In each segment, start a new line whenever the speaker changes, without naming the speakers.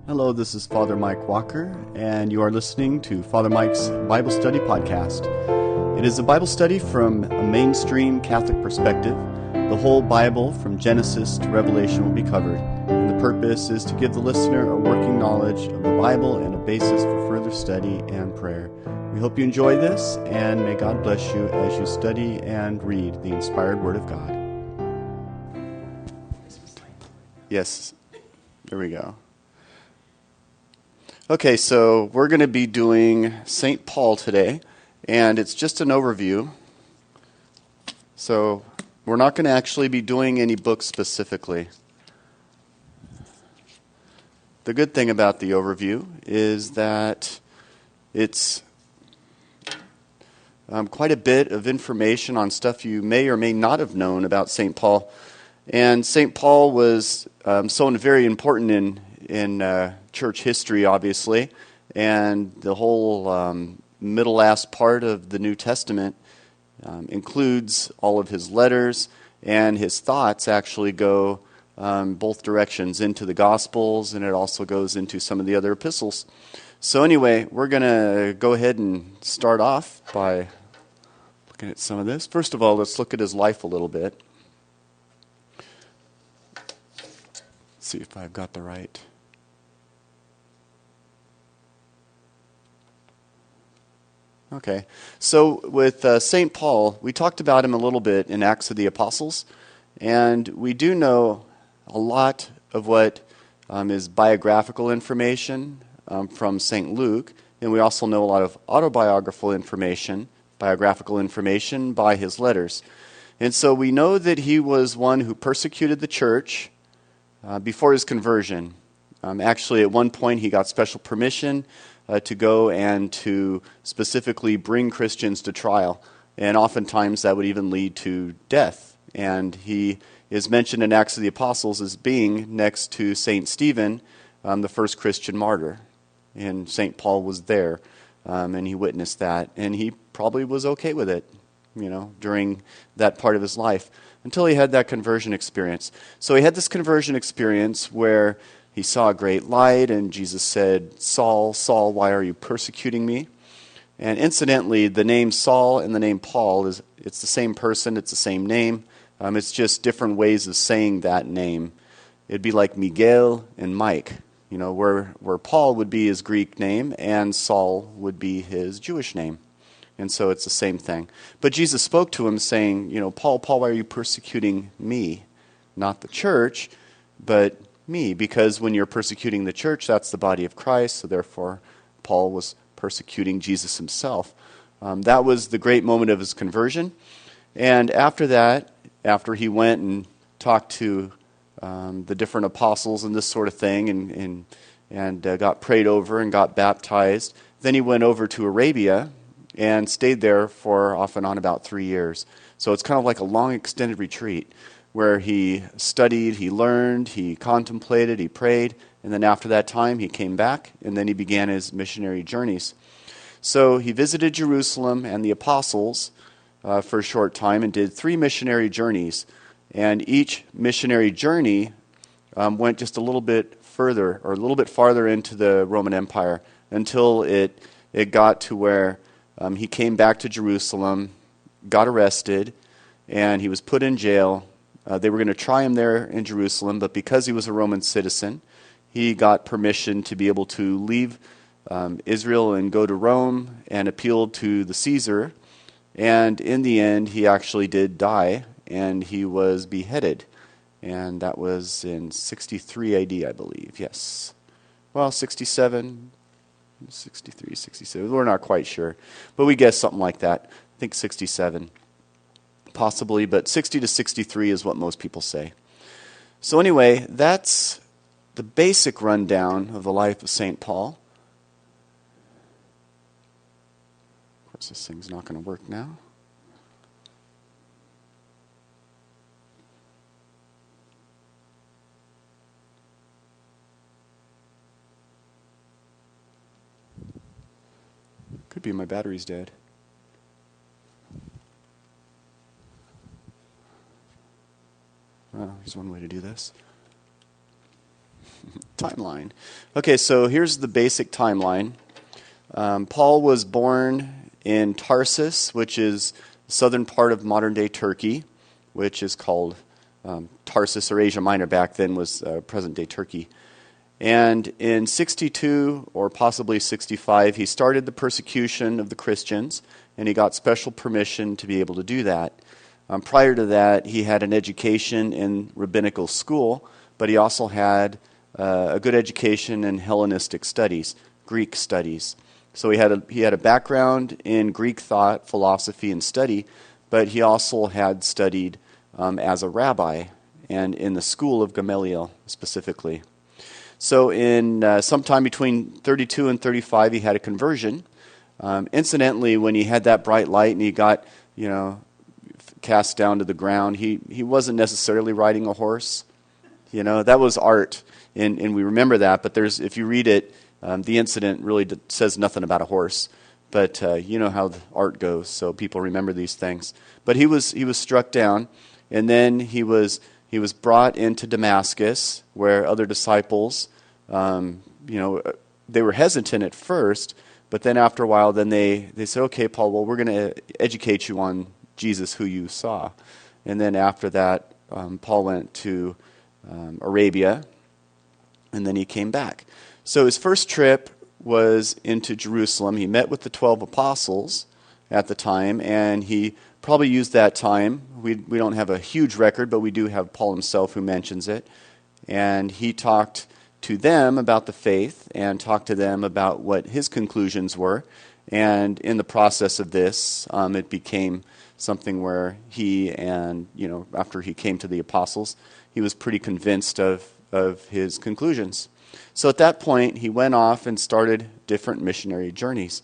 Hello, this is Father Mike Walker, and you are listening to Father Mike's Bible Study Podcast. It is a Bible study from a mainstream Catholic perspective. The whole Bible, from Genesis to Revelation, will be covered, and the purpose is to give the listener a working knowledge of the Bible and a basis for further study and prayer. We hope you enjoy this, and may God bless you as you study and read the inspired Word of God. Yes, there we go. Okay, so we're going to be doing St. Paul today, and it's just an overview. So we're not going to actually be doing any books specifically. The good thing about the overview is that it's quite a bit of information on stuff you may or may not have known about St. Paul. And St. Paul was so very important in church history, obviously, and the whole middle last part of the New Testament includes all of his letters, and his thoughts actually go both directions into the Gospels, and it also goes into some of the other epistles. So anyway, we're going to go ahead and start off by looking at some of this. First of all, let's look at his life a little bit. See if I've got the right. Okay, so with St. Paul, we talked about him a little bit in Acts of the Apostles, and we do know a lot of what is biographical information from St. Luke, and we also know a lot of autobiographical information, biographical information by his letters. And so we know that he was one who persecuted the church before his conversion. Actually, at one point, he got special permission to go and to specifically bring Christians to trial. And oftentimes that would even lead to death. And he is mentioned in Acts of the Apostles as being next to St. Stephen, the first Christian martyr. And St. Paul was there, and he witnessed that. And he probably was okay with it, during that part of his life, until he had that conversion experience. So he had this conversion experience where he saw a great light, and Jesus said, "Saul, Saul, why are you persecuting me?" And incidentally, the name Saul and the name Paul, it's the same person, it's the same name. It's just different ways of saying that name. It'd be like Miguel and Mike, where Paul would be his Greek name and Saul would be his Jewish name. And so it's the same thing. But Jesus spoke to him saying, "Paul, Paul, why are you persecuting me?" Not the church, but me. Because when you're persecuting the church, that's the body of Christ. So therefore, Paul was persecuting Jesus himself. That was the great moment of his conversion. And after that, after he went and talked to the different apostles and this sort of thing, and got prayed over and got baptized, then he went over to Arabia and stayed there for off and on about 3 years. So it's kind of like a long extended retreat where he studied, he learned, he contemplated, he prayed, and then after that time he came back, and then he began his missionary journeys. So he visited Jerusalem and the apostles for a short time and did 3 missionary journeys. And each missionary journey went just a little bit further, or a little bit farther into the Roman Empire, until it got to where he came back to Jerusalem, got arrested, and he was put in jail. They were going to try him there in Jerusalem, but because he was a Roman citizen, he got permission to be able to leave Israel and go to Rome and appeal to the Caesar. And in the end, he actually did die, and he was beheaded. And that was in 63 AD, I believe. Yes. Well, 67, 63, 67. We're not quite sure. But we guess something like that. I think 67. Possibly, but 60 to 63 is what most people say. So anyway, that's the basic rundown of the life of St. Paul. Of course, this thing's not going to work now. Could be my battery's dead. Well, here's one way to do this. timeline. Okay, so here's the basic timeline. Paul was born in Tarsus, which is the southern part of modern-day Turkey, which is called Tarsus, or Asia Minor back then, was present-day Turkey. And in 62 or possibly 65, he started the persecution of the Christians, and he got special permission to be able to do that. Prior to that, he had an education in rabbinical school, but he also had a good education in Hellenistic studies, Greek studies. So he had a background in Greek thought, philosophy, and study, but he also had studied as a rabbi, and in the school of Gamaliel specifically. So in sometime between 32 and 35, he had a conversion. Incidentally, when he had that bright light and he got, cast down to the ground, he wasn't necessarily riding a horse. That was art, and we remember that. But if you read it, the incident really says nothing about a horse. But you know how the art goes, so people remember these things. But he was struck down, and then he was brought into Damascus, where other disciples, they were hesitant at first, but then after a while, then they said, "Okay, Paul, well, we're going to educate you on Jesus, who you saw." And then after that, Paul went to Arabia, and then he came back. So his first trip was into Jerusalem. He met with the 12 apostles at the time, and he probably used that time. We don't have a huge record, but we do have Paul himself who mentions it. And he talked to them about the faith and talked to them about what his conclusions were. And in the process of this, it became something where he and, after he came to the apostles, he was pretty convinced of his conclusions. So at that point, he went off and started different missionary journeys.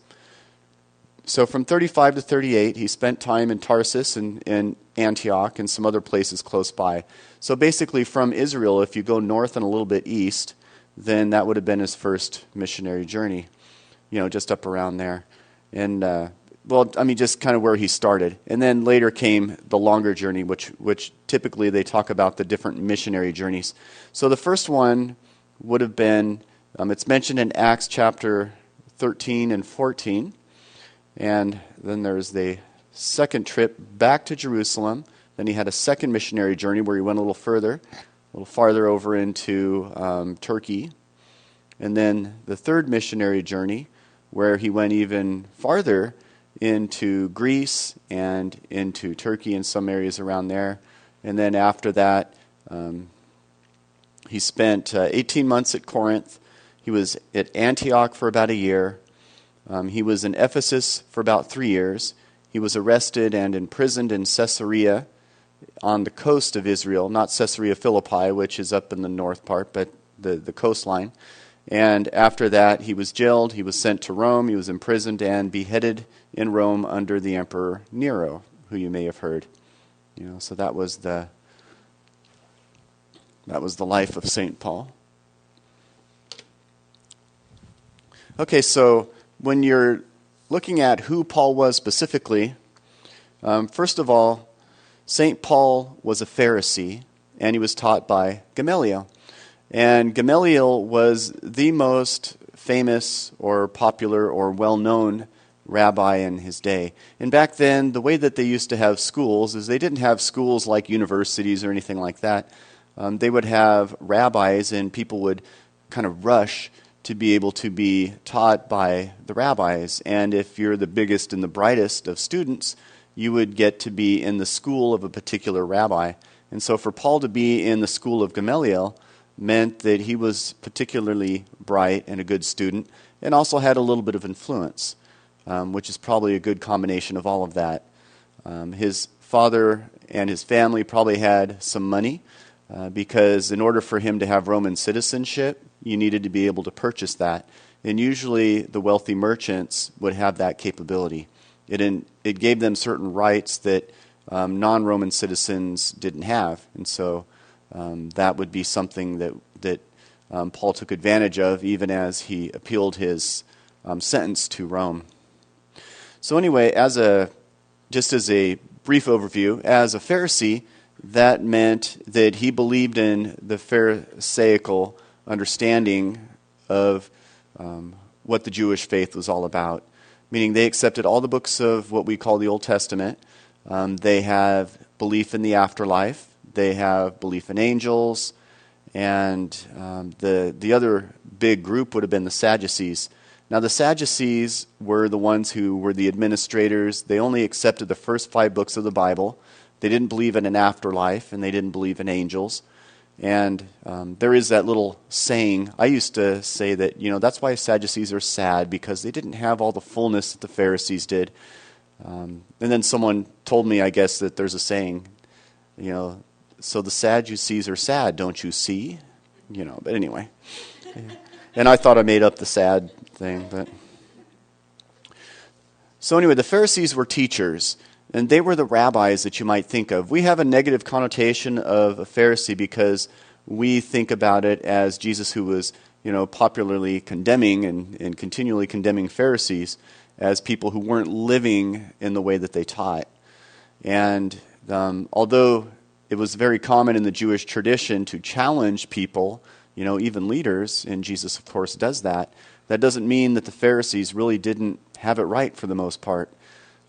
So from 35 to 38, he spent time in Tarsus and in Antioch and some other places close by. So basically from Israel, if you go north and a little bit east, then that would have been his first missionary journey, just up around there. And, just kind of where he started. And then later came the longer journey, which typically they talk about the different missionary journeys. So the first one would have been, it's mentioned in Acts chapter 13 and 14. And then there's the second trip back to Jerusalem. Then he had a second missionary journey where he went a little farther over into Turkey. And then the third missionary journey where he went even farther into Greece and into Turkey and some areas around there. And then after that, he spent 18 months at Corinth. He was at Antioch for about a year. He was in Ephesus for about 3 years. He was arrested and imprisoned in Caesarea on the coast of Israel, not Caesarea Philippi, which is up in the north part, but the coastline. And after that, he was jailed, he was sent to Rome, he was imprisoned and beheaded in Rome under the Emperor Nero, who you may have heard. So that was the life of St. Paul. Okay, so when you're looking at who Paul was specifically, first of all, St. Paul was a Pharisee, and he was taught by Gamaliel. And Gamaliel was the most famous or popular or well-known rabbi in his day. And back then, the way that they used to have schools is they didn't have schools like universities or anything like that. They would have rabbis, and people would kind of rush to be able to be taught by the rabbis. And if you're the biggest and the brightest of students, you would get to be in the school of a particular rabbi. And so for Paul to be in the school of Gamaliel meant that he was particularly bright and a good student, and also had a little bit of influence, which is probably a good combination of all of that. His father and his family probably had some money, because in order for him to have Roman citizenship, you needed to be able to purchase that. And usually the wealthy merchants would have that capability. It gave them certain rights that non-Roman citizens didn't have. And so that would be something that Paul took advantage of, even as he appealed his sentence to Rome. So anyway, just as a brief overview, as a Pharisee, that meant that he believed in the Pharisaical understanding of what the Jewish faith was all about. Meaning they accepted all the books of what we call the Old Testament. They have belief in the afterlife. They have belief in angels. And the other big group would have been the Sadducees. Now the Sadducees were the ones who were the administrators. They only accepted the first 5 books of the Bible. They didn't believe in an afterlife, and they didn't believe in angels. And there is that little saying. I used to say that, that's why Sadducees are sad, because they didn't have all the fullness that the Pharisees did. And then someone told me, I guess, that there's a saying, so the Sadducees are sad, don't you see? But anyway. And I thought I made up the sad thing. So anyway, the Pharisees were teachers. And they were the rabbis that you might think of. We have a negative connotation of a Pharisee because we think about it as Jesus, who was, popularly condemning and continually condemning Pharisees as people who weren't living in the way that they taught. And although it was very common in the Jewish tradition to challenge people, even leaders, and Jesus, of course, does that, that doesn't mean that the Pharisees really didn't have it right for the most part.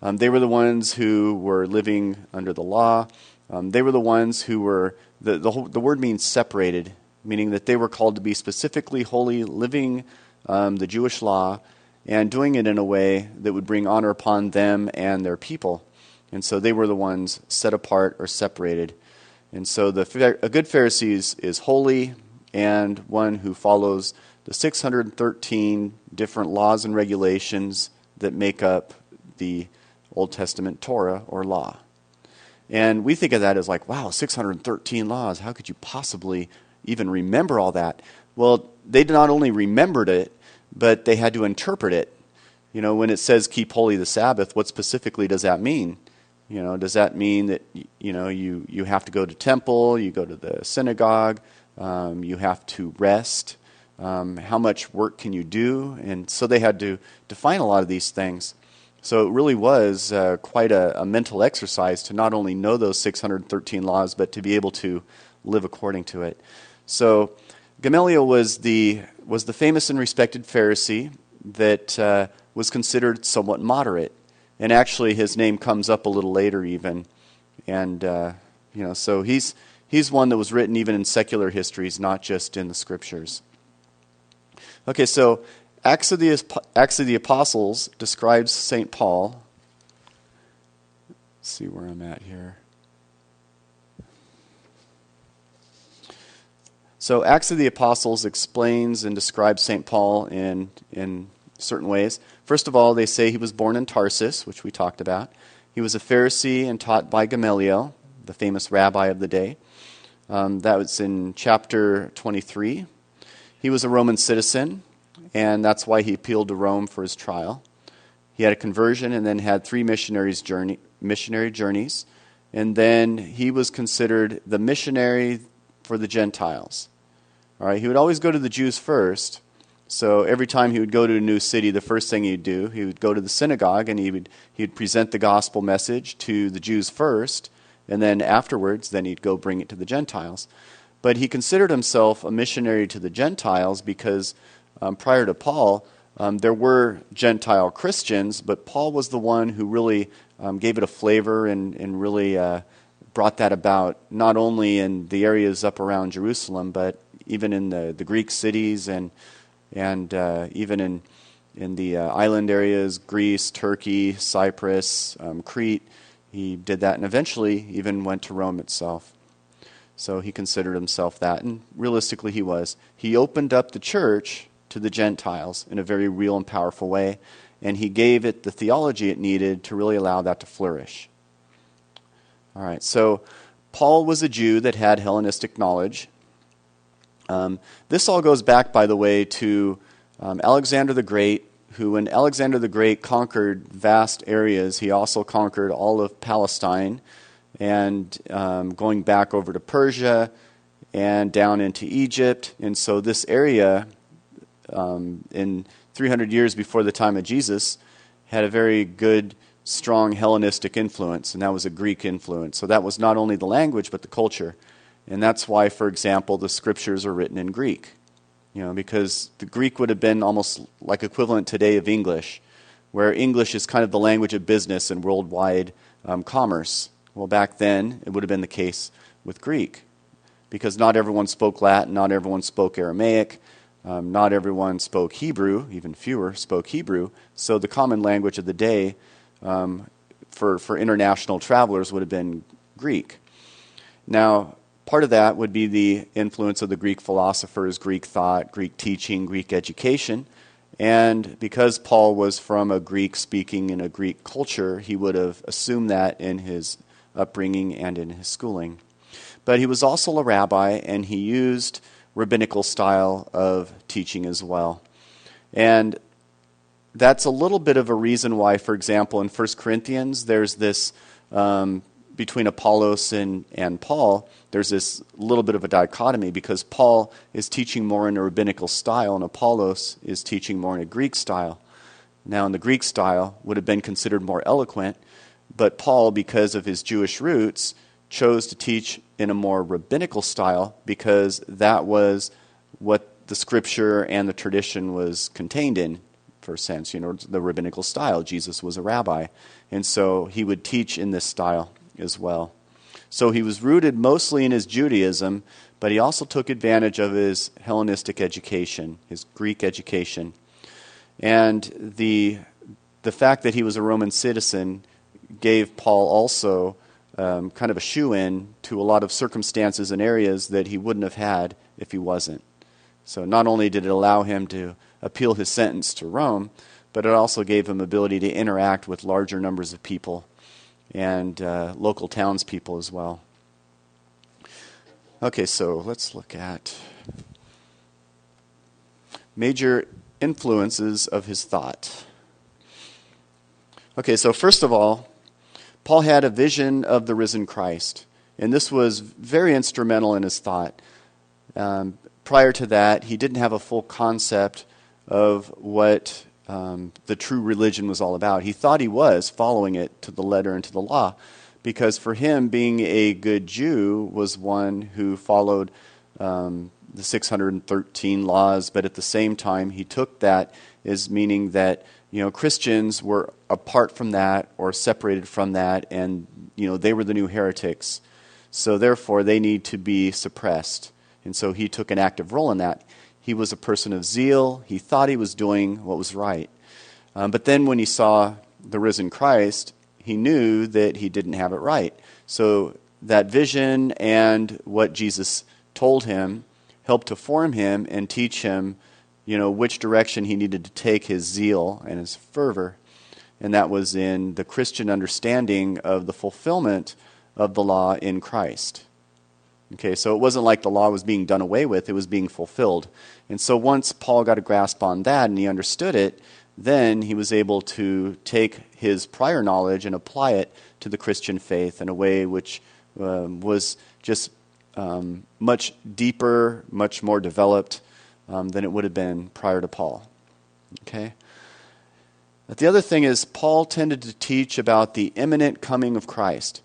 They were the ones who were living under the law. They were the ones who were, the word means separated, meaning that they were called to be specifically holy, living the Jewish law, and doing it in a way that would bring honor upon them and their people. And so they were the ones set apart or separated. And so a good Pharisee is holy and one who follows the 613 different laws and regulations that make up the Old Testament Torah or law. And we think of that as like, wow, 613 laws. How could you possibly even remember all that? Well, they not only remembered it, but they had to interpret it. When it says keep holy the Sabbath, what specifically does that mean? Does that mean that, you have to go to temple, you go to the synagogue, you have to rest? How much work can you do? And so they had to define a lot of these things. So it really was quite a mental exercise to not only know those 613 laws, but to be able to live according to it. So Gamaliel was the famous and respected Pharisee that was considered somewhat moderate. And actually his name comes up a little later even. And, so he's one that was written even in secular histories, not just in the Scriptures. Okay, so Acts of the Apostles describes St. Paul. Let's see where I'm at here. So Acts of the Apostles explains and describes St. Paul in certain ways. First of all, they say he was born in Tarsus, which we talked about. He was a Pharisee and taught by Gamaliel, the famous rabbi of the day. That was in chapter 23. He was a Roman citizen, and that's why he appealed to Rome for his trial. He had a conversion and then had 3 missionary journeys. And then he was considered the missionary for the Gentiles. All right, he would always go to the Jews first. So every time he would go to a new city, the first thing he'd do, he would go to the synagogue and he'd present the gospel message to the Jews first, and then afterwards, then he'd go bring it to the Gentiles. But he considered himself a missionary to the Gentiles because prior to Paul, there were Gentile Christians, but Paul was the one who really gave it a flavor and really brought that about, not only in the areas up around Jerusalem, but even in the Greek cities and even in the island areas, Greece, Turkey, Cyprus, Crete. He did that and eventually even went to Rome itself. So he considered himself that, and realistically he was. He opened up the church to the Gentiles in a very real and powerful way, and he gave it the theology it needed to really allow that to flourish. All right, so Paul was a Jew that had Hellenistic knowledge. This all goes back, by the way, to Alexander the Great, who, when Alexander the Great conquered vast areas, he also conquered all of Palestine, and going back over to Persia and down into Egypt. And so this area, in 300 years before the time of Jesus, had a very good, strong Hellenistic influence, and that was a Greek influence. So that was not only the language, but the culture. And that's why, for example, the scriptures are written in Greek. because the Greek would have been almost like equivalent today of English, where English is kind of the language of business and worldwide commerce. Well, back then, it would have been the case with Greek, because not everyone spoke Latin, not everyone spoke Aramaic, not everyone spoke Hebrew, even fewer spoke Hebrew. So the common language of the day for international travelers would have been Greek. Now, part of that would be the influence of the Greek philosophers, Greek thought, Greek teaching, Greek education. And because Paul was from a Greek-speaking and a Greek culture, he would have assumed that in his upbringing and in his schooling. But he was also a rabbi, and he used rabbinical style of teaching as well. And that's a little bit of a reason why, for example, in 1 Corinthians, there's this, between Apollos and Paul, there's this little bit of a dichotomy, because Paul is teaching more in a rabbinical style, and Apollos is teaching more in a Greek style. Now, in the Greek style, would have been considered more eloquent, but Paul, because of his Jewish roots, chose to teach in a more rabbinical style, because that was what the scripture and the tradition was contained in, for a sense, the rabbinical style. Jesus was a rabbi, and so he would teach in this style as well. So he was rooted mostly in his Judaism, but he also took advantage of his Hellenistic education, his Greek education. And the fact that he was a Roman citizen gave Paul also kind of a shoe-in to a lot of circumstances and areas that he wouldn't have had if he wasn't. So not only did it allow him to appeal his sentence to Rome, but it also gave him ability to interact with larger numbers of people and local townspeople as well. Okay, so let's look at major influences of his thought. Okay, so first of all, Paul had a vision of the risen Christ, and this was very instrumental in his thought. Prior to that, he didn't have a full concept of what the true religion was all about. He thought he was following it to the letter and to the law, because for him, being a good Jew was one who followed the 613 laws, but at the same time, he took that as meaning that Christians were apart from that or separated from that, and they were the new heretics. So therefore, they need to be suppressed. And so he took an active role in that. He was a person of zeal. He thought he was doing what was right. But then when he saw the risen Christ, he knew that he didn't have it right. So that vision and what Jesus told him helped to form him and teach him which direction he needed to take his zeal and his fervor. And that was in the Christian understanding of the fulfillment of the law in Christ. Okay, so it wasn't like the law was being done away with, it was being fulfilled. And so once Paul got a grasp on that and he understood it, then he was able to take his prior knowledge and apply it to the Christian faith in a way which was just much deeper, much more developed than it would have been prior to Paul. Okay? But the other thing is, Paul tended to teach about the imminent coming of Christ.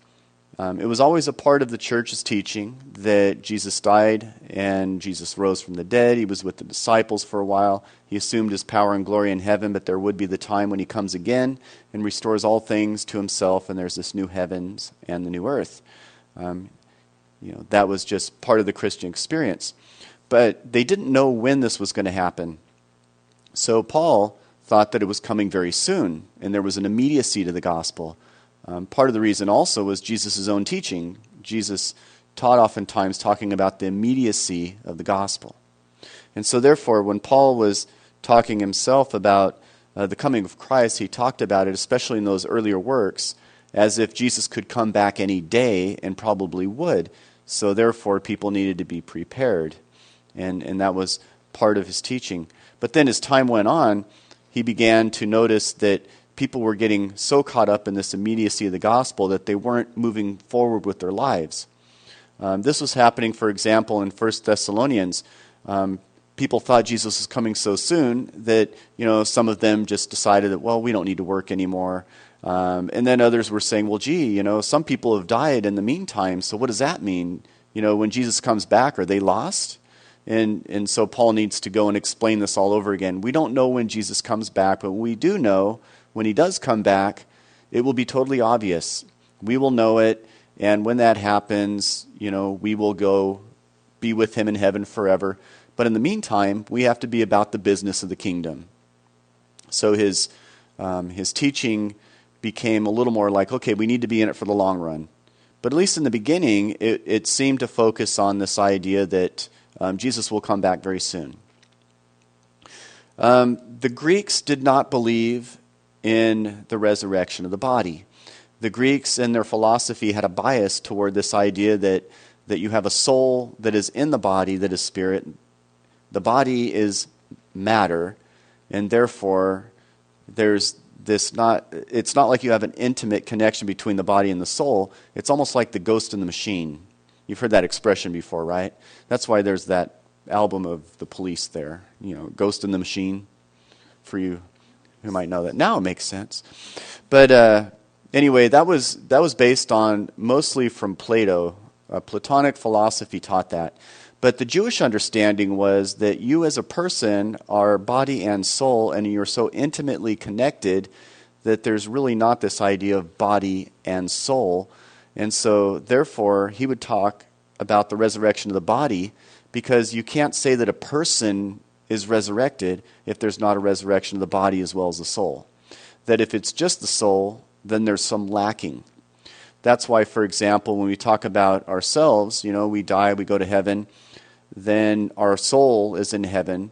It was always a part of the church's teaching that Jesus died and Jesus rose from the dead. He was with the disciples for a while. He assumed his power and glory in heaven, but there would be the time when he comes again and restores all things to himself, and there's this new heavens and the new earth. That was just part of the Christian experience. But they didn't know when this was going to happen. So Paul thought that it was coming very soon, and there was an immediacy to the gospel. Part of the reason also was Jesus' own teaching. Jesus taught oftentimes talking about the immediacy of the gospel. And so therefore, when Paul was talking himself about the coming of Christ, he talked about it, especially in those earlier works, as if Jesus could come back any day, and probably would. So therefore, people needed to be prepared. And that was part of his teaching. But then as time went on, he began to notice that people were getting so caught up in this immediacy of the gospel that they weren't moving forward with their lives. This was happening, for example, in 1 Thessalonians. People thought Jesus was coming so soon that, some of them just decided that, well, we don't need to work anymore. And then others were saying, well, gee, some people have died in the meantime, so what does that mean? When Jesus comes back, are they lost? And so Paul needs to go and explain this all over again. We don't know when Jesus comes back, but we do know when he does come back, it will be totally obvious. We will know it, and when that happens, we will go be with him in heaven forever. But in the meantime, we have to be about the business of the kingdom. So his teaching became a little more like, okay, we need to be in it for the long run. But at least in the beginning, it seemed to focus on this idea that Jesus will come back very soon. The Greeks did not believe in the resurrection of the body. The Greeks in their philosophy had a bias toward this idea that you have a soul that is in the body that is spirit. The body is matter, and therefore it's not like you have an intimate connection between the body and the soul. It's almost like the ghost in the machine. You've heard that expression before, right? That's why there's that album of the Police there, Ghost in the Machine, for you who might know that. Now it makes sense. But anyway, that was based on mostly from Plato. Platonic philosophy taught that. But the Jewish understanding was that you as a person are body and soul, and you're so intimately connected that there's really not this idea of body and soul. And so, therefore, he would talk about the resurrection of the body, because you can't say that a person is resurrected if there's not a resurrection of the body as well as the soul. That if it's just the soul, then there's some lacking. That's why, for example, when we talk about ourselves, we die, we go to heaven, then our soul is in heaven,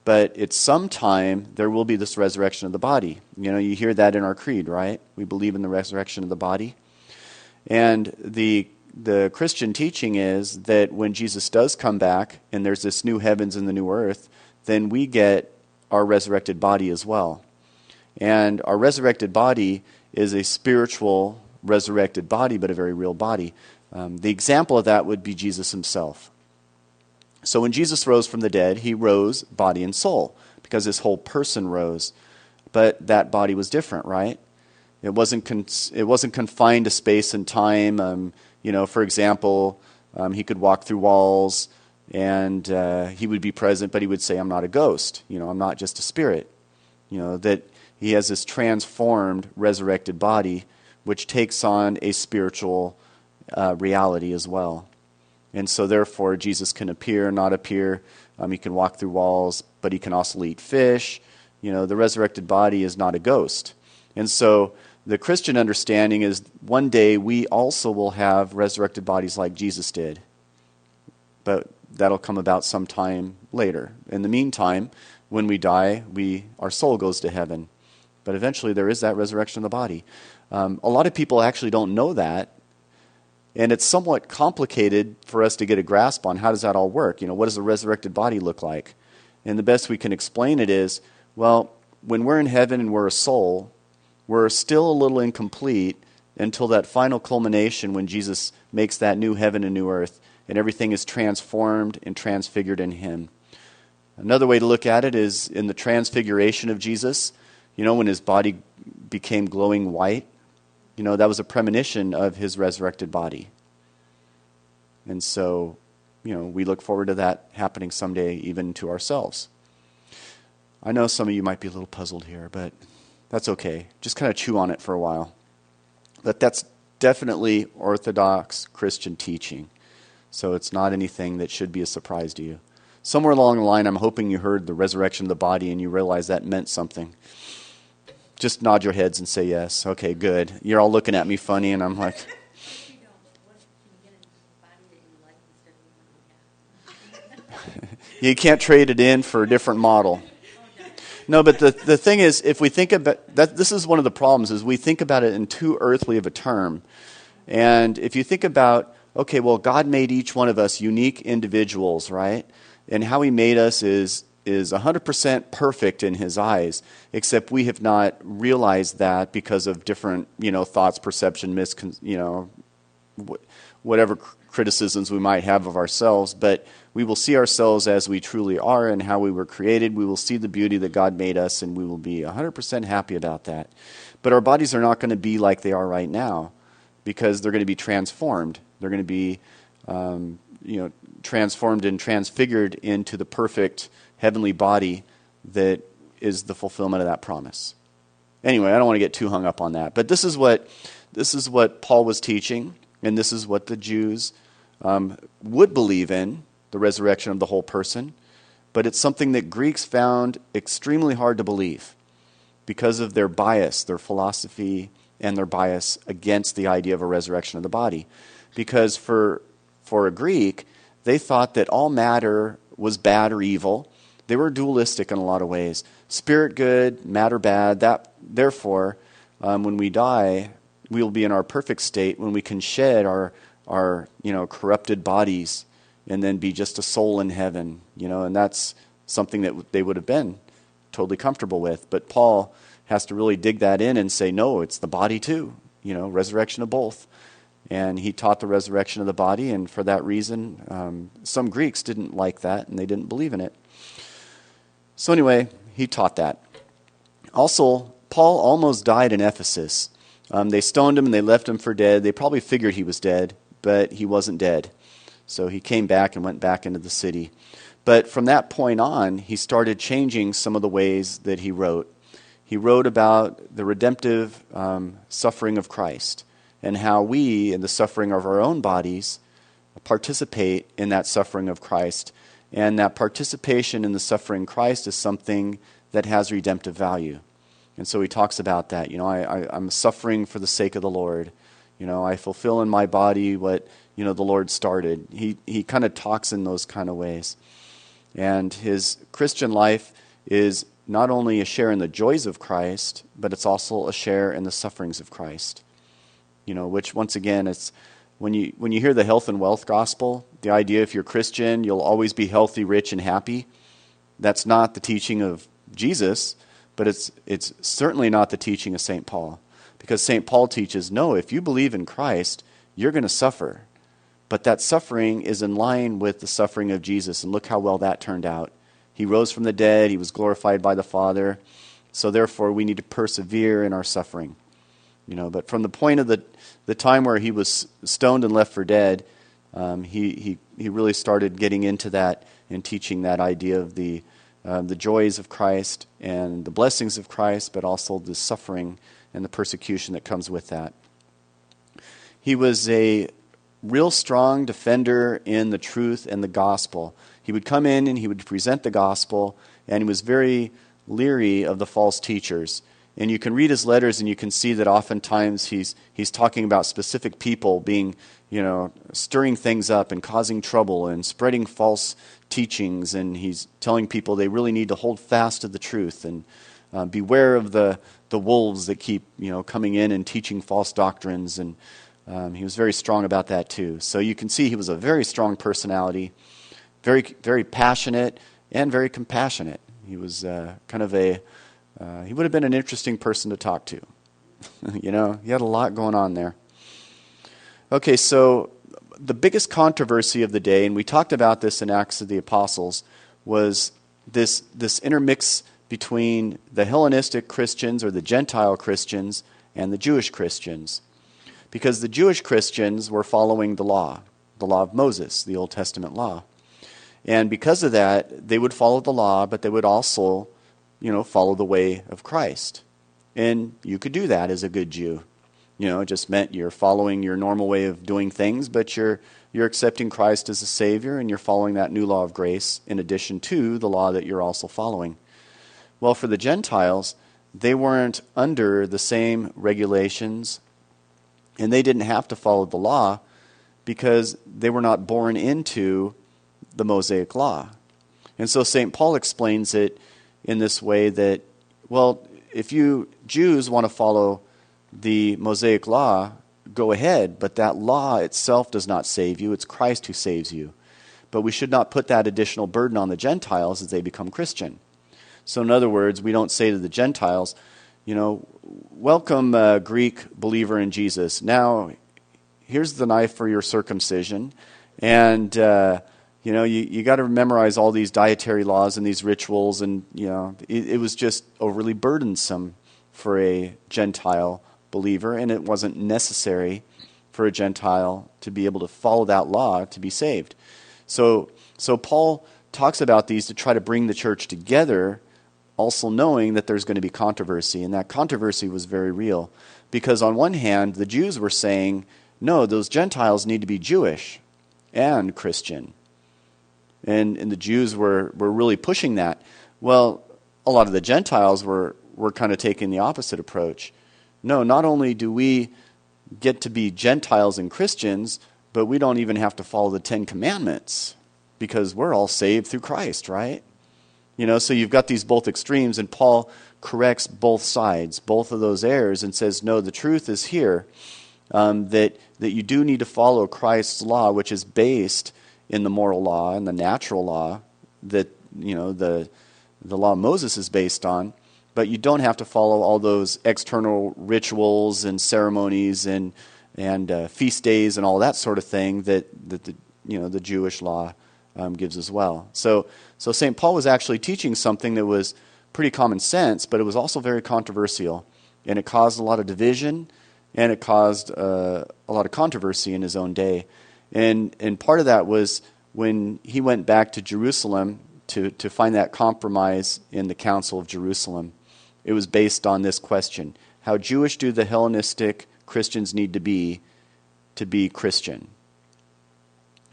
but at some time there will be this resurrection of the body. You hear that in our creed, right? We believe in the resurrection of the body. And the Christian teaching is that when Jesus does come back and there's this new heavens and the new earth, then we get our resurrected body as well. And our resurrected body is a spiritual resurrected body, but a very real body. The example of that would be Jesus himself. So when Jesus rose from the dead, he rose body and soul, because his whole person rose. But that body was different, right? It wasn't confined to space and time. For example, he could walk through walls, and he would be present, but he would say, "I'm not a ghost. I'm not just a spirit." That he has this transformed, resurrected body, which takes on a spiritual reality as well. And so, therefore, Jesus can appear, not appear. He can walk through walls, but he can also eat fish. The resurrected body is not a ghost. And so the Christian understanding is one day we also will have resurrected bodies like Jesus did. But that'll come about sometime later. In the meantime, when we die, our soul goes to heaven. But eventually there is that resurrection of the body. A lot of people actually don't know that. And it's somewhat complicated for us to get a grasp on how does that all work. What does a resurrected body look like? And the best we can explain it is, well, when we're in heaven and we're a soul, we're still a little incomplete until that final culmination when Jesus makes that new heaven and new earth and everything is transformed and transfigured in him. Another way to look at it is in the transfiguration of Jesus, when his body became glowing white, that was a premonition of his resurrected body. And so, we look forward to that happening someday even to ourselves. I know some of you might be a little puzzled here, but that's okay. Just kind of chew on it for a while. But that's definitely Orthodox Christian teaching. So it's not anything that should be a surprise to you. Somewhere along the line, I'm hoping you heard the resurrection of the body and you realize that meant something. Just nod your heads and say yes. Okay, good. You're all looking at me funny, and I'm like... You can't trade it in for a different model. No, but the thing is, if we think about that, this is one of the problems, is we think about it in too earthly of a term. And if you think about, okay, well, God made each one of us unique individuals, right? And how he made us is 100% perfect in his eyes, except we have not realized that because of different, thoughts, perception, whatever criticisms we might have of ourselves. But we will see ourselves as we truly are and how we were created. We will see the beauty that God made us, and we will be 100% happy about that. But our bodies are not going to be like they are right now, because they're going to be transformed. They're going to be transformed and transfigured into the perfect heavenly body that is the fulfillment of that promise. Anyway, I don't want to get too hung up on that, but this is what Paul was teaching, and this is what the Jews would believe in, the resurrection of the whole person. But it's something that Greeks found extremely hard to believe because of their bias, their philosophy, and their bias against the idea of a resurrection of the body. Because for a Greek, they thought that all matter was bad or evil. They were dualistic in a lot of ways. Spirit good, matter bad. Therefore, when we die, we will be in our perfect state when we can shed our corrupted bodies and then be just a soul in heaven, and that's something that they would have been totally comfortable with. But Paul has to really dig that in and say, no, it's the body too, resurrection of both. And he taught the resurrection of the body, and for that reason, some Greeks didn't like that, and they didn't believe in it. So anyway, he taught that. Also, Paul almost died in Ephesus. They stoned him and they left him for dead. They probably figured he was dead, but he wasn't dead. So he came back and went back into the city. But from that point on, he started changing some of the ways that he wrote. He wrote about the redemptive suffering of Christ and how we, in the suffering of our own bodies, participate in that suffering of Christ. And that participation in the suffering of Christ is something that has redemptive value. And so he talks about that. I'm suffering for the sake of the Lord. I fulfill in my body what the Lord started. He kind of talks in those kind of ways. And his Christian life is not only a share in the joys of Christ, but it's also a share in the sufferings of Christ. Which once again, it's when you hear the health and wealth gospel, the idea if you're Christian, you'll always be healthy, rich, and happy. That's not the teaching of Jesus, but it's certainly not the teaching of St. Paul. Because St. Paul teaches, no, if you believe in Christ, you're going to suffer. But that suffering is in line with the suffering of Jesus, and look how well that turned out. He rose from the dead, he was glorified by the Father, so therefore we need to persevere in our suffering. But from the point of the time where he was stoned and left for dead, he really started getting into that and teaching that idea of the joys of Christ and the blessings of Christ, but also the suffering and the persecution that comes with that. He was a real strong defender in the truth and the gospel. He would come in and he would present the gospel, and he was very leery of the false teachers. And you can read his letters and you can see that oftentimes he's talking about specific people being, stirring things up and causing trouble and spreading false teachings, and he's telling people they really need to hold fast to the truth and beware of the wolves that keep coming in and teaching false doctrines, and he was very strong about that too. So you can see he was a very strong personality, very, very passionate and very compassionate. He was he would have been an interesting person to talk to. He had a lot going on there. Okay, so the biggest controversy of the day, and we talked about this in Acts of the Apostles, was this intermix between the Hellenistic Christians or the Gentile Christians and the Jewish Christians. Because the Jewish Christians were following the law of Moses, the Old Testament law. And because of that, they would follow the law, but they would also follow the way of Christ. And you could do that as a good Jew. It just meant you're following your normal way of doing things, but you're accepting Christ as a Savior, and you're following that new law of grace in addition to the law that you're also following. Well, for the Gentiles, they weren't under the same regulations, and they didn't have to follow the law because they were not born into the Mosaic law. And so St. Paul explains it in this way that, well, if you Jews want to follow the Mosaic law, go ahead, but that law itself does not save you. It's Christ who saves you. But we should not put that additional burden on the Gentiles as they become Christian. So in other words, we don't say to the Gentiles, welcome, Greek believer in Jesus. Now, here's the knife for your circumcision, and you got to memorize all these dietary laws and these rituals, and it was just overly burdensome for a Gentile believer, and it wasn't necessary for a Gentile to be able to follow that law to be saved. So Paul talks about these to try to bring the church together, also knowing that there's going to be controversy, and that controversy was very real. Because on one hand, the Jews were saying, no, those Gentiles need to be Jewish and Christian. And the Jews were really pushing that. Well, a lot of the Gentiles were kind of taking the opposite approach. No, not only do we get to be Gentiles and Christians, but we don't even have to follow the Ten Commandments because we're all saved through Christ, right? So you've got these both extremes, and Paul corrects both sides, both of those errors, and says, no, the truth is here, that you do need to follow Christ's law, which is based in the moral law and the natural law that, the law of Moses is based on, but you don't have to follow all those external rituals and ceremonies and feast days and all that sort of thing that the Jewish law gives as well. So St. Paul was actually teaching something that was pretty common sense, but it was also very controversial, and it caused a lot of division, and it caused a lot of controversy in his own day. And part of that was when he went back to Jerusalem to find that compromise in the Council of Jerusalem. It was based on this question: how Jewish do the Hellenistic Christians need to be Christian?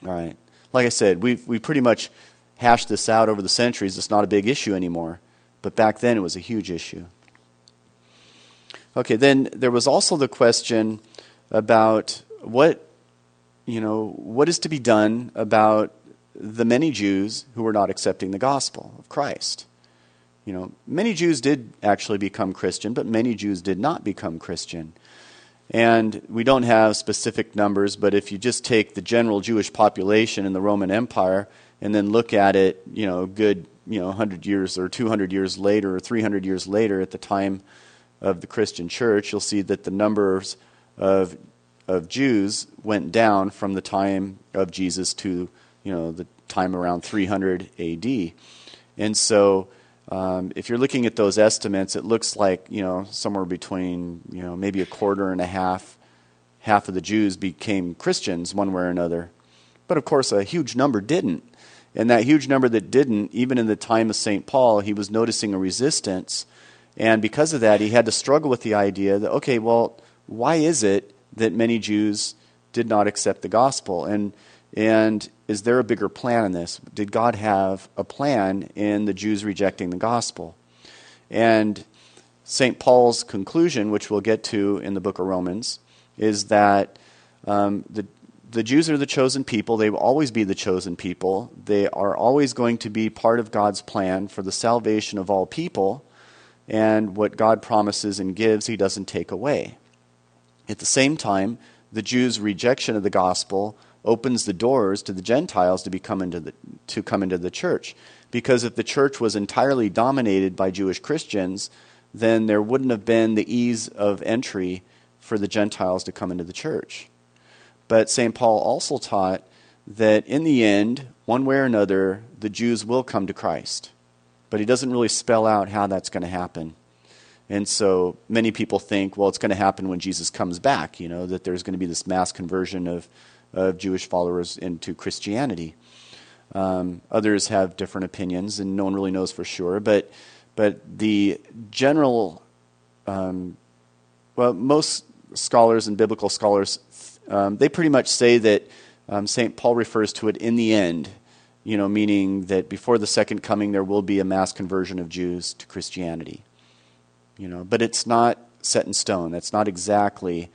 All right. Like I said, we pretty much hashed this out over the centuries. It's not a big issue anymore. But back then it was a huge issue. Okay, then there was also the question about what is to be done about the many Jews who were not accepting the gospel of Christ. Many Jews did actually become Christian, but many Jews did not become Christian. And we don't have specific numbers, but if you just take the general Jewish population in the Roman Empire and then look at it, 100 years or 200 years later or 300 years later at the time of the Christian church, you'll see that the numbers of Jews went down from the time of Jesus to, the time around 300 AD. And so if you're looking at those estimates, it looks like, somewhere between, maybe a quarter and a half of the Jews became Christians one way or another. But of course, a huge number didn't. And that huge number that didn't, even in the time of St. Paul, he was noticing a resistance. And because of that, he had to struggle with the idea that, okay, well, why is it that many Jews did not accept the gospel? And is there a bigger plan in this? Did God have a plan in the Jews rejecting the gospel? And St. Paul's conclusion, which we'll get to in the book of Romans, is that the Jews are the chosen people. They will always be the chosen people. They are always going to be part of God's plan for the salvation of all people. And what God promises and gives, he doesn't take away. At the same time, the Jews' rejection of the gospel opens the doors to the Gentiles to come into the church. Because if the church was entirely dominated by Jewish Christians, then there wouldn't have been the ease of entry for the Gentiles to come into the church. But St. Paul also taught that in the end, one way or another, the Jews will come to Christ. But he doesn't really spell out how that's going to happen. And so many people think, well, it's going to happen when Jesus comes back, that there's going to be this mass conversion of Jewish followers into Christianity. Others have different opinions, and no one really knows for sure. But the general, most scholars and biblical scholars, they pretty much say that St. Paul refers to it in the end, meaning that before the second coming there will be a mass conversion of Jews to Christianity. But it's not set in stone. That's not exactly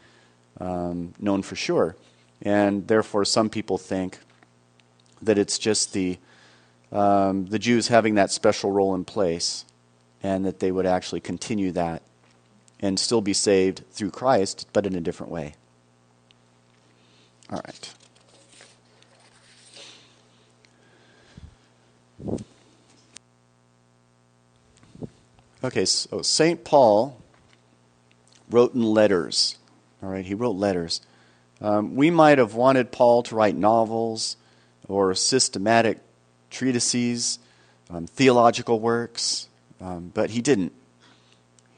known for sure. And therefore some people think that it's just the Jews having that special role in place, and that they would actually continue that and still be saved through Christ, but in a different way. All right. Okay, so St. Paul wrote in letters. All right, he wrote letters. We might have wanted Paul to write novels or systematic treatises, theological works, but he didn't.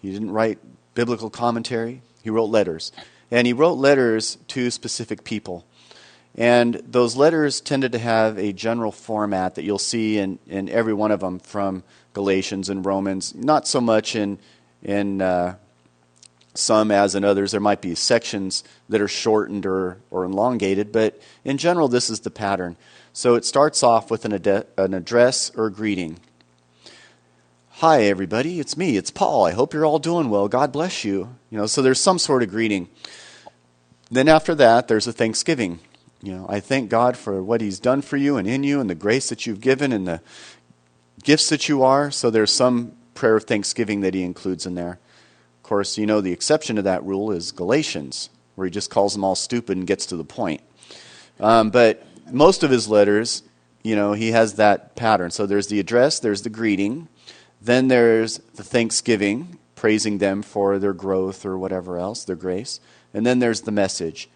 He didn't write biblical commentary. He wrote letters. And he wrote letters to specific people. And those letters tended to have a general format that you'll see in every one of them, from Galatians and Romans. Not so much in some as in others. There might be sections that are shortened or elongated, but in general, this is the pattern. So it starts off with an address or greeting. Hi, everybody. It's me. It's Paul. I hope you're all doing well. God bless you. So there's some sort of greeting. Then after that, there's a thanksgiving. I thank God for what he's done for you and in you and the grace that you've given and the gifts that you are. So there's some prayer of thanksgiving that he includes in there. Of course, the exception to that rule is Galatians, where he just calls them all stupid and gets to the point. But most of his letters, he has that pattern. So there's the address, there's the greeting, then there's the thanksgiving, praising them for their growth or whatever else, their grace, and then there's the message.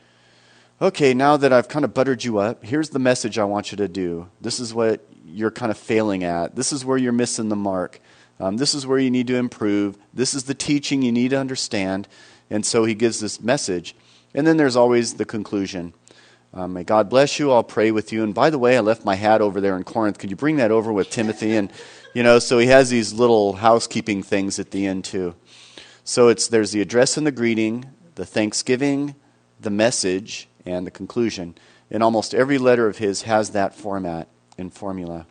Okay, now that I've kind of buttered you up, here's the message I want you to do. This is what you're kind of failing at. This is where you're missing the mark. This is where you need to improve. This is the teaching you need to understand. And so he gives this message. And then there's always the conclusion. May God bless you. I'll pray with you. And by the way, I left my hat over there in Corinth. Could you bring that over with Timothy? And, so he has these little housekeeping things at the end too. So there's the address and the greeting, the thanksgiving, the message, and the conclusion. And almost every letter of his has that format and formula.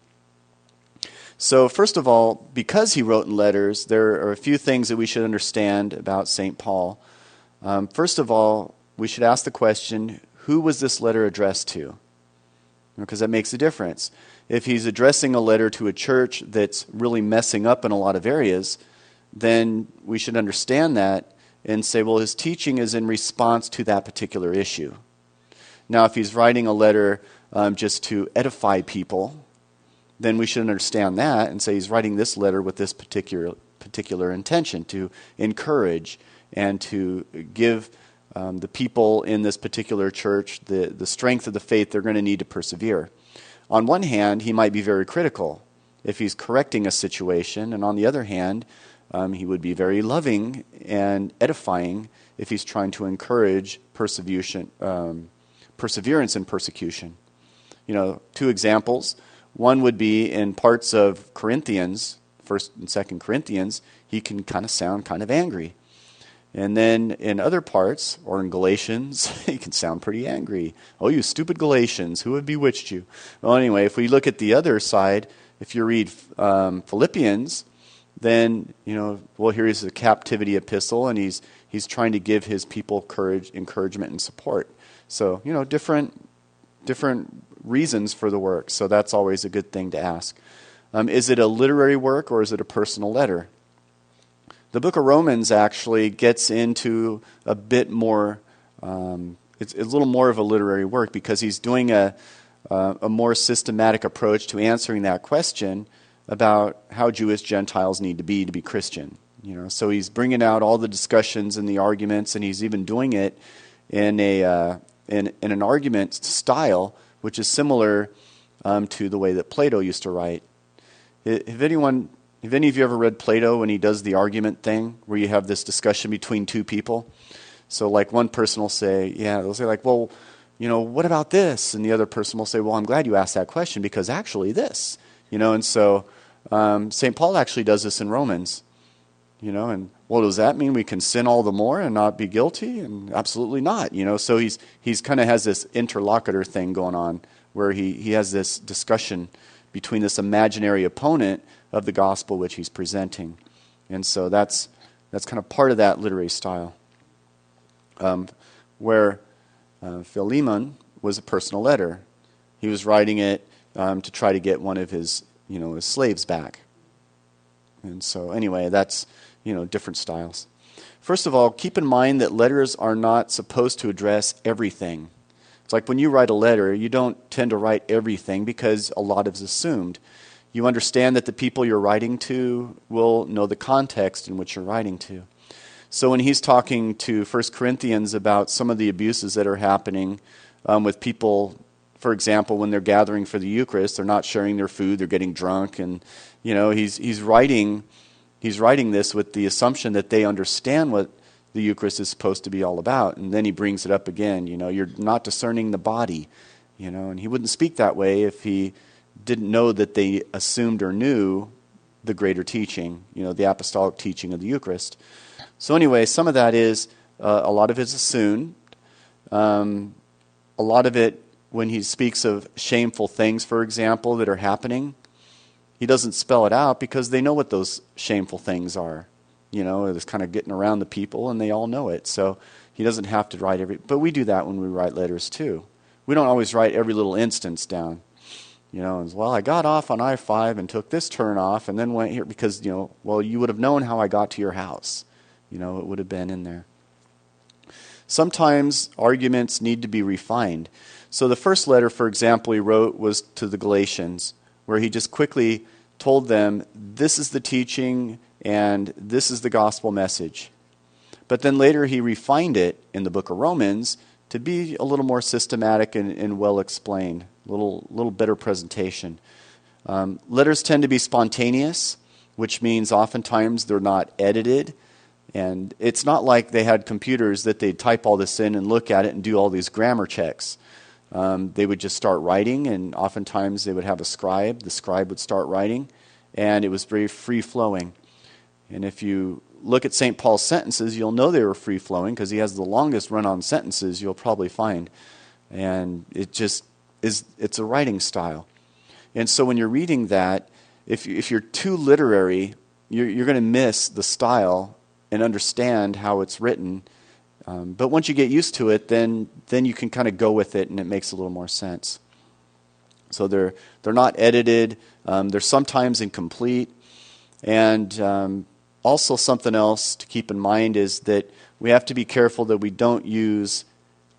So first of all, because he wrote in letters, there are a few things that we should understand about St. Paul. First of all, we should ask the question, who was this letter addressed to? Because that makes a difference. If he's addressing a letter to a church that's really messing up in a lot of areas, then we should understand that and say, well, his teaching is in response to that particular issue. Now, if he's writing a letter just to edify people, then we should understand that and say he's writing this letter with this particular intention, to encourage and to give the people in this particular church the strength of the faith they're going to need to persevere. On one hand, he might be very critical if he's correcting a situation, and on the other hand, he would be very loving and edifying if he's trying to encourage perseverance in persecution. Two examples. One would be in parts of Corinthians, 1st and 2nd Corinthians, he can kind of sound kind of angry. And then in other parts, or in Galatians, he can sound pretty angry. Oh, you stupid Galatians, who have bewitched you? Well, anyway, if we look at the other side, if you read Philippians, then, here is a captivity epistle, and he's trying to give his people courage, encouragement, and support. So, different reasons for the work. So that's always a good thing to ask. Is it a literary work or is it a personal letter? The book of Romans actually gets into a bit more, it's a little more of a literary work because he's doing a more systematic approach to answering that question about how Jewish Gentiles need to be Christian. So he's bringing out all the discussions and the arguments, and he's even doing it in an argument style which is similar to the way that Plato used to write. Have any of you ever read Plato when he does the argument thing, where you have this discussion between two people? So like one person will say, they'll say like, well, what about this? And the other person will say, well, I'm glad you asked that question because actually this. And so St. Paul actually does this in Romans. And well, does that mean we can sin all the more and not be guilty? And absolutely not. So he's kind of has this interlocutor thing going on where he has this discussion between this imaginary opponent of the gospel which he's presenting. And so that's kind of part of that literary style. Where Philemon was a personal letter. He was writing it to try to get one of his slaves back. And so anyway, that's different styles. First of all, keep in mind that letters are not supposed to address everything. It's like when you write a letter, you don't tend to write everything because a lot is assumed. You understand that the people you're writing to will know the context in which you're writing to. So when he's talking to 1 Corinthians about some of the abuses that are happening with people, for example, when they're gathering for the Eucharist, they're not sharing their food, they're getting drunk, and he's writing this with the assumption that they understand what the Eucharist is supposed to be all about. And then he brings it up again, you're not discerning the body, and he wouldn't speak that way if he didn't know that they assumed or knew the greater teaching, the apostolic teaching of the Eucharist. So anyway, some of that is, a lot of it's assumed. A lot of it, when he speaks of shameful things, for example, that are happening, he doesn't spell it out because they know what those shameful things are. It's kind of getting around the people, and they all know it. So he doesn't have to write but we do that when we write letters too. We don't always write every little instance down. I got off on I-5 and took this turn off and then went here because, you would have known how I got to your house. It would have been in there. Sometimes arguments need to be refined. So the first letter, for example, he wrote was to the Galatians, where he just quickly told them, this is the teaching and this is the gospel message. But then later he refined it in the book of Romans to be a little more systematic and well explained, a little better presentation. Letters tend to be spontaneous, which means oftentimes they're not edited. And it's not like they had computers that they'd type all this in and look at it and do all these grammar checks. They would just start writing, and oftentimes they would have a scribe. The scribe would start writing, and it was very free-flowing. And if you look at St. Paul's sentences, you'll know they were free-flowing because he has the longest run-on sentences you'll probably find. And it's a writing style. And so when you're reading that, if you're too literary, you're going to miss the style and understand how it's written. But once you get used to it, then you can kind of go with it, and it makes a little more sense. So they're not edited. They're sometimes incomplete. And also something else to keep in mind is that we have to be careful that we don't use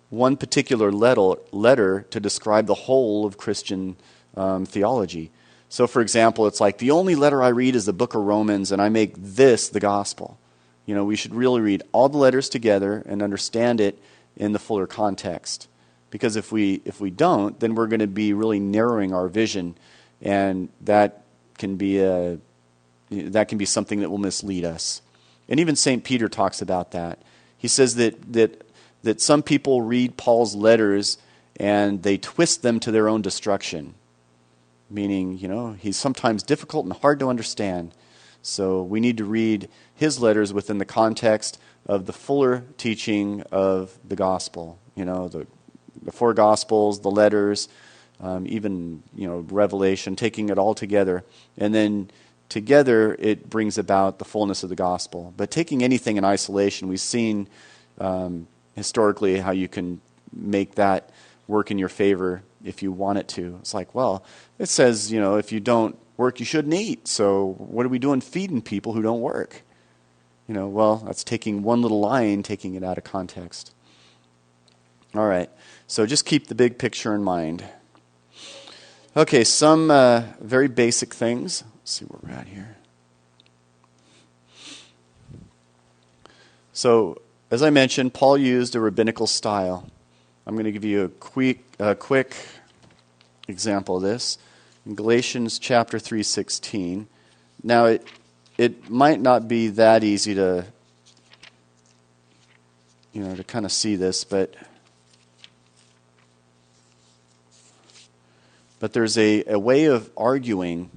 one particular letter to describe the whole of Christian theology. So, for example, it's like the only letter I read is the book of Romans, and I make this the gospel. We should really read all the letters together and understand it in the fuller context. Because if we don't, then we're going to be really narrowing our vision, and that can be something that will mislead us. And even St. Peter talks about that. He says that some people read Paul's letters and they twist them to their own destruction. Meaning, he's sometimes difficult and hard to understand. So we need to read his letters within the context of the fuller teaching of the gospel. The four gospels, the letters, even Revelation, taking it all together. And then together it brings about the fullness of the gospel. But taking anything in isolation, we've seen historically how you can make that work in your favor if you want it to. It's like, well, it says, if you don't work, you shouldn't eat. So what are we doing feeding people who don't work? Well, that's taking one little line, taking it out of context. All right, so just keep the big picture in mind. Okay, some very basic things. Let's see where we're at here. So, as I mentioned, Paul used a rabbinical style. I'm going to give you a quick example of this. In Galatians chapter 3:16. Now, it might not be that easy to kind of see this, but there's a way of arguing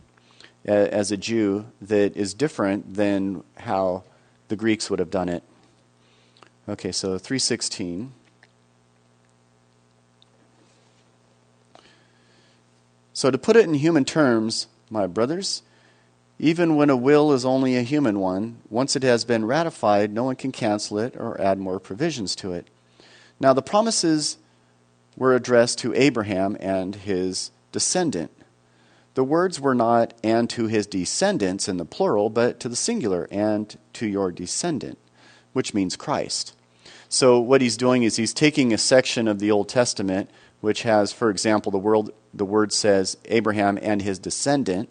as a Jew that is different than how the Greeks would have done it. Okay, so 3:16. So to put it in human terms, my brothers, even when a will is only a human one, once it has been ratified, no one can cancel it or add more provisions to it. Now the promises were addressed to Abraham and his descendant. The words were not "and to his descendants" in the plural, but to the singular, "and to your descendant," which means Christ. So what he's doing is he's taking a section of the Old Testament, which has, for example, the word says Abraham and his descendant,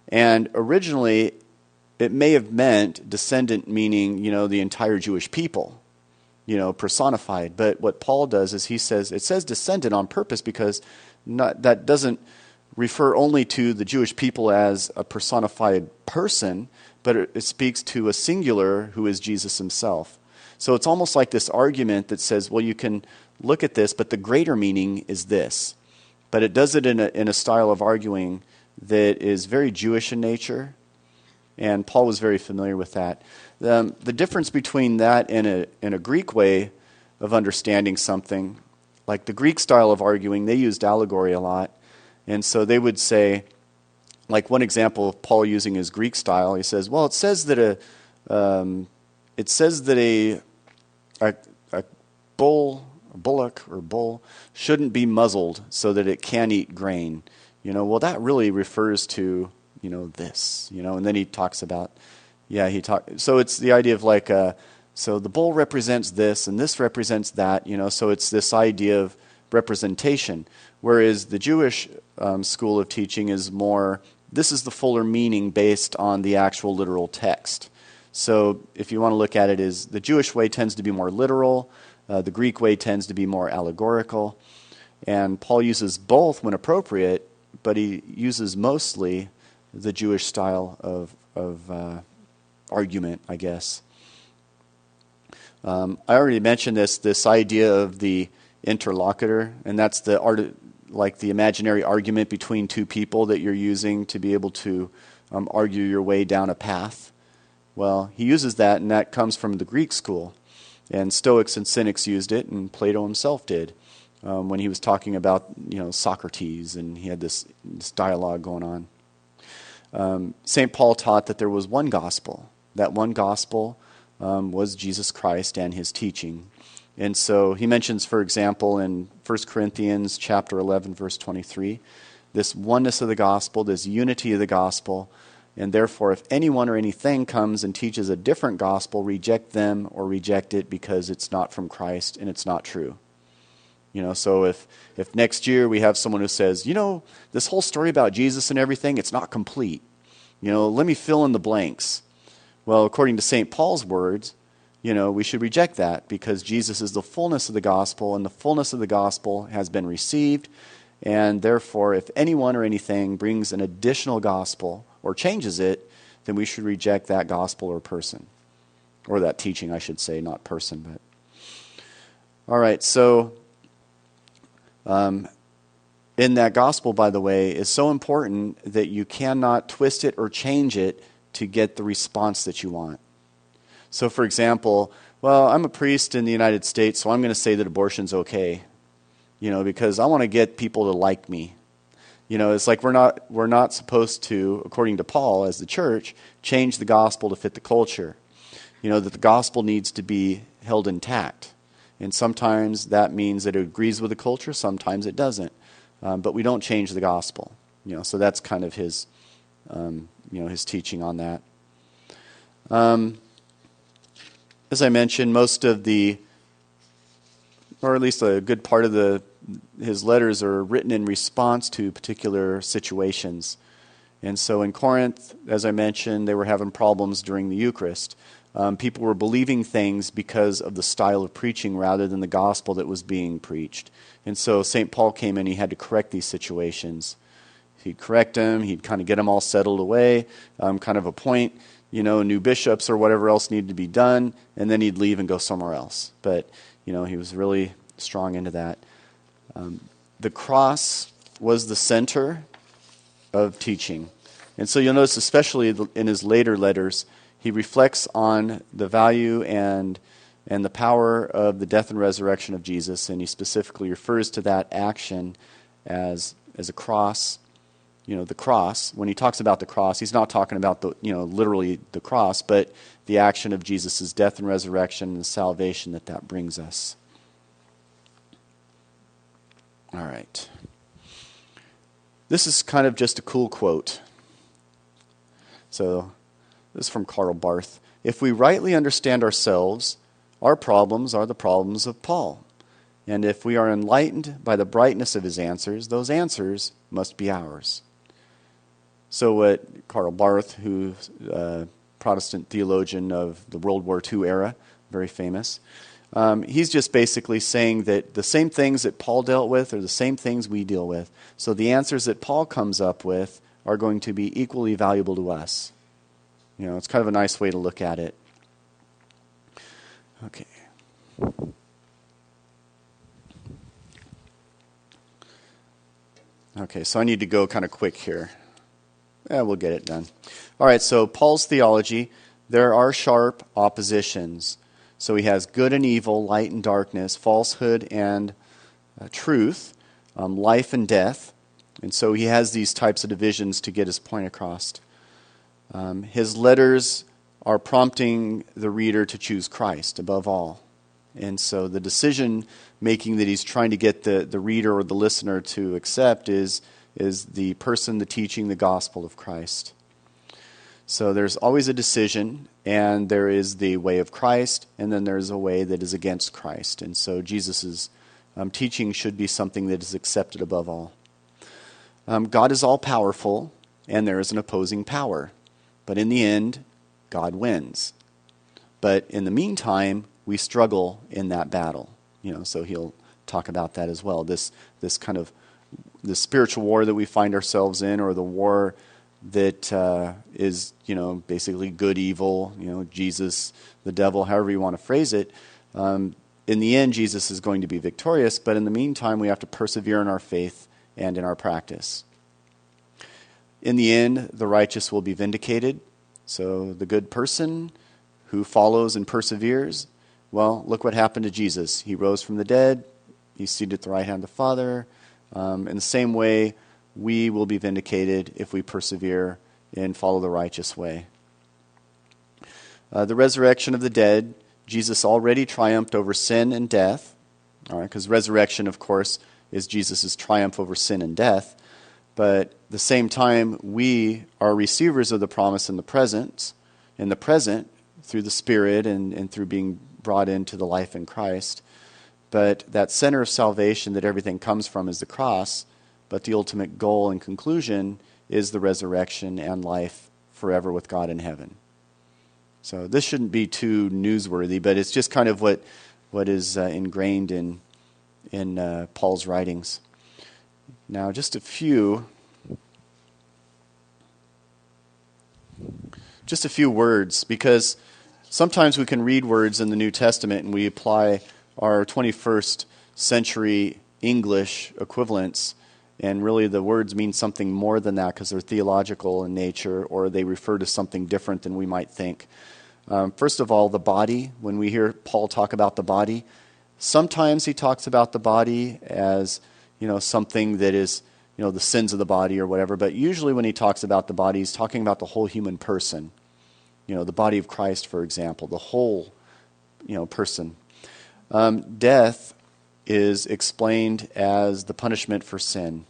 and originally it may have meant descendant meaning, the entire Jewish people, personified. But what Paul does is it says descendant on purpose because that doesn't refer only to the Jewish people as a personified person, but it speaks to a singular who is Jesus himself. So it's almost like this argument that says, well, you can look at this, but the greater meaning is this. But it does it in a style of arguing that is very Jewish in nature, and Paul was very familiar with that. The difference between that and a Greek way of understanding something, like the Greek style of arguing, they used allegory a lot. And so they would say, like one example of Paul using his Greek style, he says, well, it says that a bullock or bull shouldn't be muzzled so that it can eat grain. Well, that really refers to, this, and then he talks about, so it's the idea of like, so the bull represents this and this represents that, so it's this idea of representation. Whereas the Jewish school of teaching is more, this is the fuller meaning based on the actual literal text. So if you want to look at it as the Jewish way tends to be more literal, the Greek way tends to be more allegorical. And Paul uses both when appropriate, but he uses mostly the Jewish style of argument, I guess. I already mentioned this idea of the interlocutor, and that's the imaginary argument between two people that you're using to be able to argue your way down a path. Well, he uses that, and that comes from the Greek school. And Stoics and Cynics used it, and Plato himself did when he was talking about Socrates, and he had this dialogue going on. St. Paul taught that there was one gospel. That one gospel was Jesus Christ and his teaching. And so he mentions, for example, in 1 Corinthians chapter 11, verse 23, this oneness of the gospel, this unity of the gospel, and therefore if anyone or anything comes and teaches a different gospel, reject them or reject it because it's not from Christ and it's not true. So if next year we have someone who says, this whole story about Jesus and everything, it's not complete. Let me fill in the blanks. Well, according to St. Paul's words, we should reject that because Jesus is the fullness of the gospel, and the fullness of the gospel has been received. And therefore, if anyone or anything brings an additional gospel or changes it, then we should reject that gospel or person. Or that teaching, I should say, not person. But all right, so in that gospel, by the way, is so important that you cannot twist it or change it to get the response that you want. So, for example, well, I'm a priest in the United States, so I'm going to say that abortion's okay, because I want to get people to like me. It's like we're not supposed to, according to Paul, as the church, change the gospel to fit the culture. That the gospel needs to be held intact. And sometimes that means that it agrees with the culture, sometimes it doesn't. But we don't change the gospel. So that's kind of his, his teaching on that. As I mentioned, most of or at least a good part of his letters are written in response to particular situations. And so in Corinth, as I mentioned, they were having problems during the Eucharist. People were believing things because of the style of preaching rather than the gospel that was being preached. And so St. Paul came in, he had to correct these situations. He'd correct them, he'd kind of get them all settled away, kind of appoint new bishops or whatever else needed to be done, and then he'd leave and go somewhere else. But, he was really strong into that. The cross was the center of teaching. And so you'll notice, especially in his later letters, he reflects on the value and the power of the death and resurrection of Jesus, and he specifically refers to that action as a cross. The cross, when he talks about the cross, he's not talking about literally the cross, but the action of Jesus' death and resurrection and the salvation that brings us. All right. This is kind of just a cool quote. So, this is from Karl Barth. If we rightly understand ourselves, our problems are the problems of Paul. And if we are enlightened by the brightness of his answers, those answers must be ours. So what Karl Barth, who's a Protestant theologian of the World War II era, very famous, he's just basically saying that the same things that Paul dealt with are the same things we deal with. So the answers that Paul comes up with are going to be equally valuable to us. It's kind of a nice way to look at it. Okay. Okay, so I need to go kind of quick here. Yeah, we'll get it done. All right, so Paul's theology, there are sharp oppositions. So he has good and evil, light and darkness, falsehood and truth, life and death. And so he has these types of divisions to get his point across. His letters are prompting the reader to choose Christ above all. And so the decision making that he's trying to get the reader or the listener to accept is the person, the teaching, the gospel of Christ. So there's always a decision, and there is the way of Christ, and then there's a way that is against Christ. And so Jesus' teaching should be something that is accepted above all. God is all-powerful, and there is an opposing power. But in the end, God wins. But in the meantime, we struggle in that battle. So he'll talk about that as well. This kind of the spiritual war that we find ourselves in, or the war that is, basically good, evil, Jesus, the devil, however you want to phrase it. In the end, Jesus is going to be victorious, but in the meantime, we have to persevere in our faith and in our practice. In the end, the righteous will be vindicated. So the good person who follows and perseveres, well, look what happened to Jesus. He rose from the dead. He's seated at the right hand of the Father. In the same way, we will be vindicated if we persevere and follow the righteous way. The resurrection of the dead, Jesus already triumphed over sin and death. All right, because resurrection, of course, is Jesus' triumph over sin and death. But at the same time, we are receivers of the promise in the present, through the Spirit and through being brought into the life in Christ. But that center of salvation that everything comes from is the cross, but the ultimate goal and conclusion is the resurrection and life forever with God in heaven. So this shouldn't be too newsworthy, but it's just kind of what is ingrained in Paul's writings. Now, just a few words, because sometimes we can read words in the New Testament and we apply our 21st century English equivalents, and really the words mean something more than that because they're theological in nature, or they refer to something different than we might think. First of all, the body. When we hear Paul talk about the body, sometimes he talks about the body as something that is the sins of the body or whatever, but usually when he talks about the body, he's talking about the whole human person. The body of Christ, for example, the whole person. Death is explained as the punishment for sin.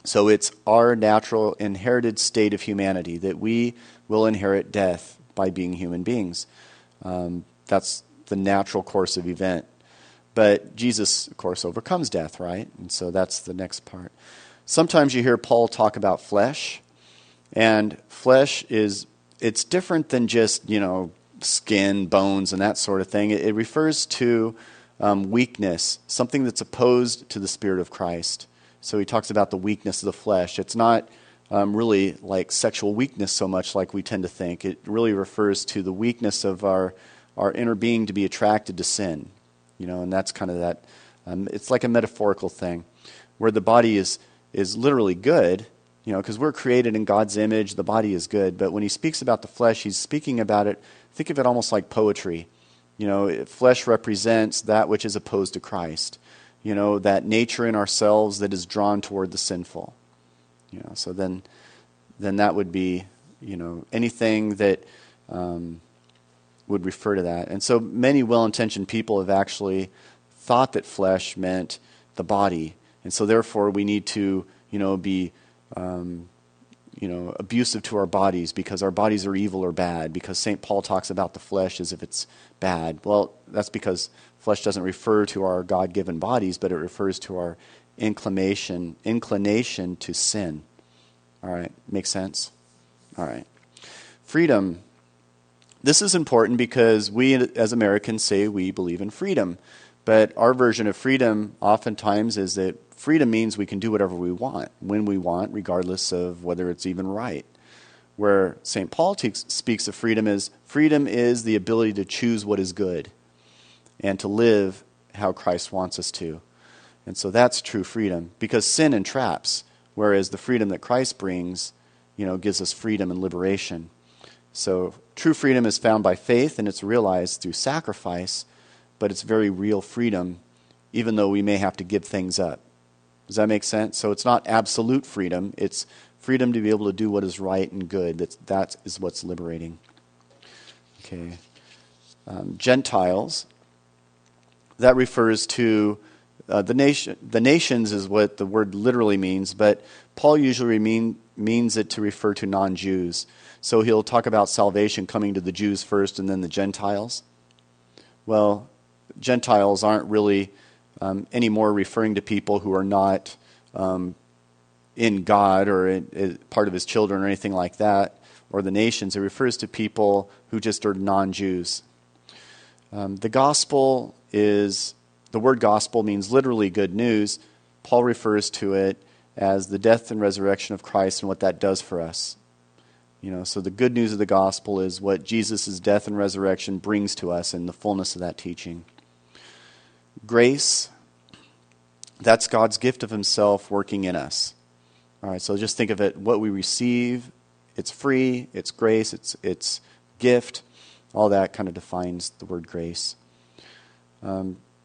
So it's our natural inherited state of humanity that we will inherit death by being human beings. That's the natural course of event. But Jesus, of course, overcomes death, right? And so that's the next part. Sometimes you hear Paul talk about flesh, and flesh it's different than just, skin, bones, and that sort of thing. It refers to weakness, something that's opposed to the Spirit of Christ. So he talks about the weakness of the flesh. It's not really like sexual weakness so much like we tend to think. It really refers to the weakness of our inner being to be attracted to sin. And that's kind of that. It's like a metaphorical thing, where the body is literally good, because we're created in God's image. The body is good, but when he speaks about the flesh, he's speaking about it. Think of it almost like poetry. Flesh represents that which is opposed to Christ. That nature in ourselves that is drawn toward the sinful. So then that would be, anything that would refer to that. And so many well-intentioned people have actually thought that flesh meant the body. And so therefore we need to, be, abusive to our bodies because our bodies are evil or bad, because St. Paul talks about the flesh as if it's bad. Well, that's because flesh doesn't refer to our God-given bodies, but it refers to our inclination to sin. All right, makes sense? All right. Freedom. This is important because we as Americans say we believe in freedom, but our version of freedom oftentimes is that freedom means we can do whatever we want, when we want, regardless of whether it's even right. Where St. Paul speaks of freedom is the ability to choose what is good. and to live how Christ wants us to. And so that's true freedom, because sin entraps, whereas the freedom that Christ brings, gives us freedom and liberation. So true freedom is found by faith, and it's realized through sacrifice, but it's very real freedom, even though we may have to give things up. Does that make sense? So it's not absolute freedom. It's freedom to be able to do what is right and good. That is what's liberating. Okay. Gentiles, that refers to the nation. The nations is what the word literally means, but Paul usually means it to refer to non-Jews. So he'll talk about salvation coming to the Jews first and then the Gentiles. Well, Gentiles aren't really anymore referring to people who are not in God or part of his children or anything like that, or the nations. It refers to people who just are non-Jews. The word gospel means literally good news. Paul refers to it as the death and resurrection of Christ and what that does for us. So the good news of the gospel is what Jesus' death and resurrection brings to us in the fullness of that teaching. Grace, that's God's gift of himself working in us. All right, so just think of it, what we receive, it's free, it's grace, it's gift. All that kind of defines the word grace.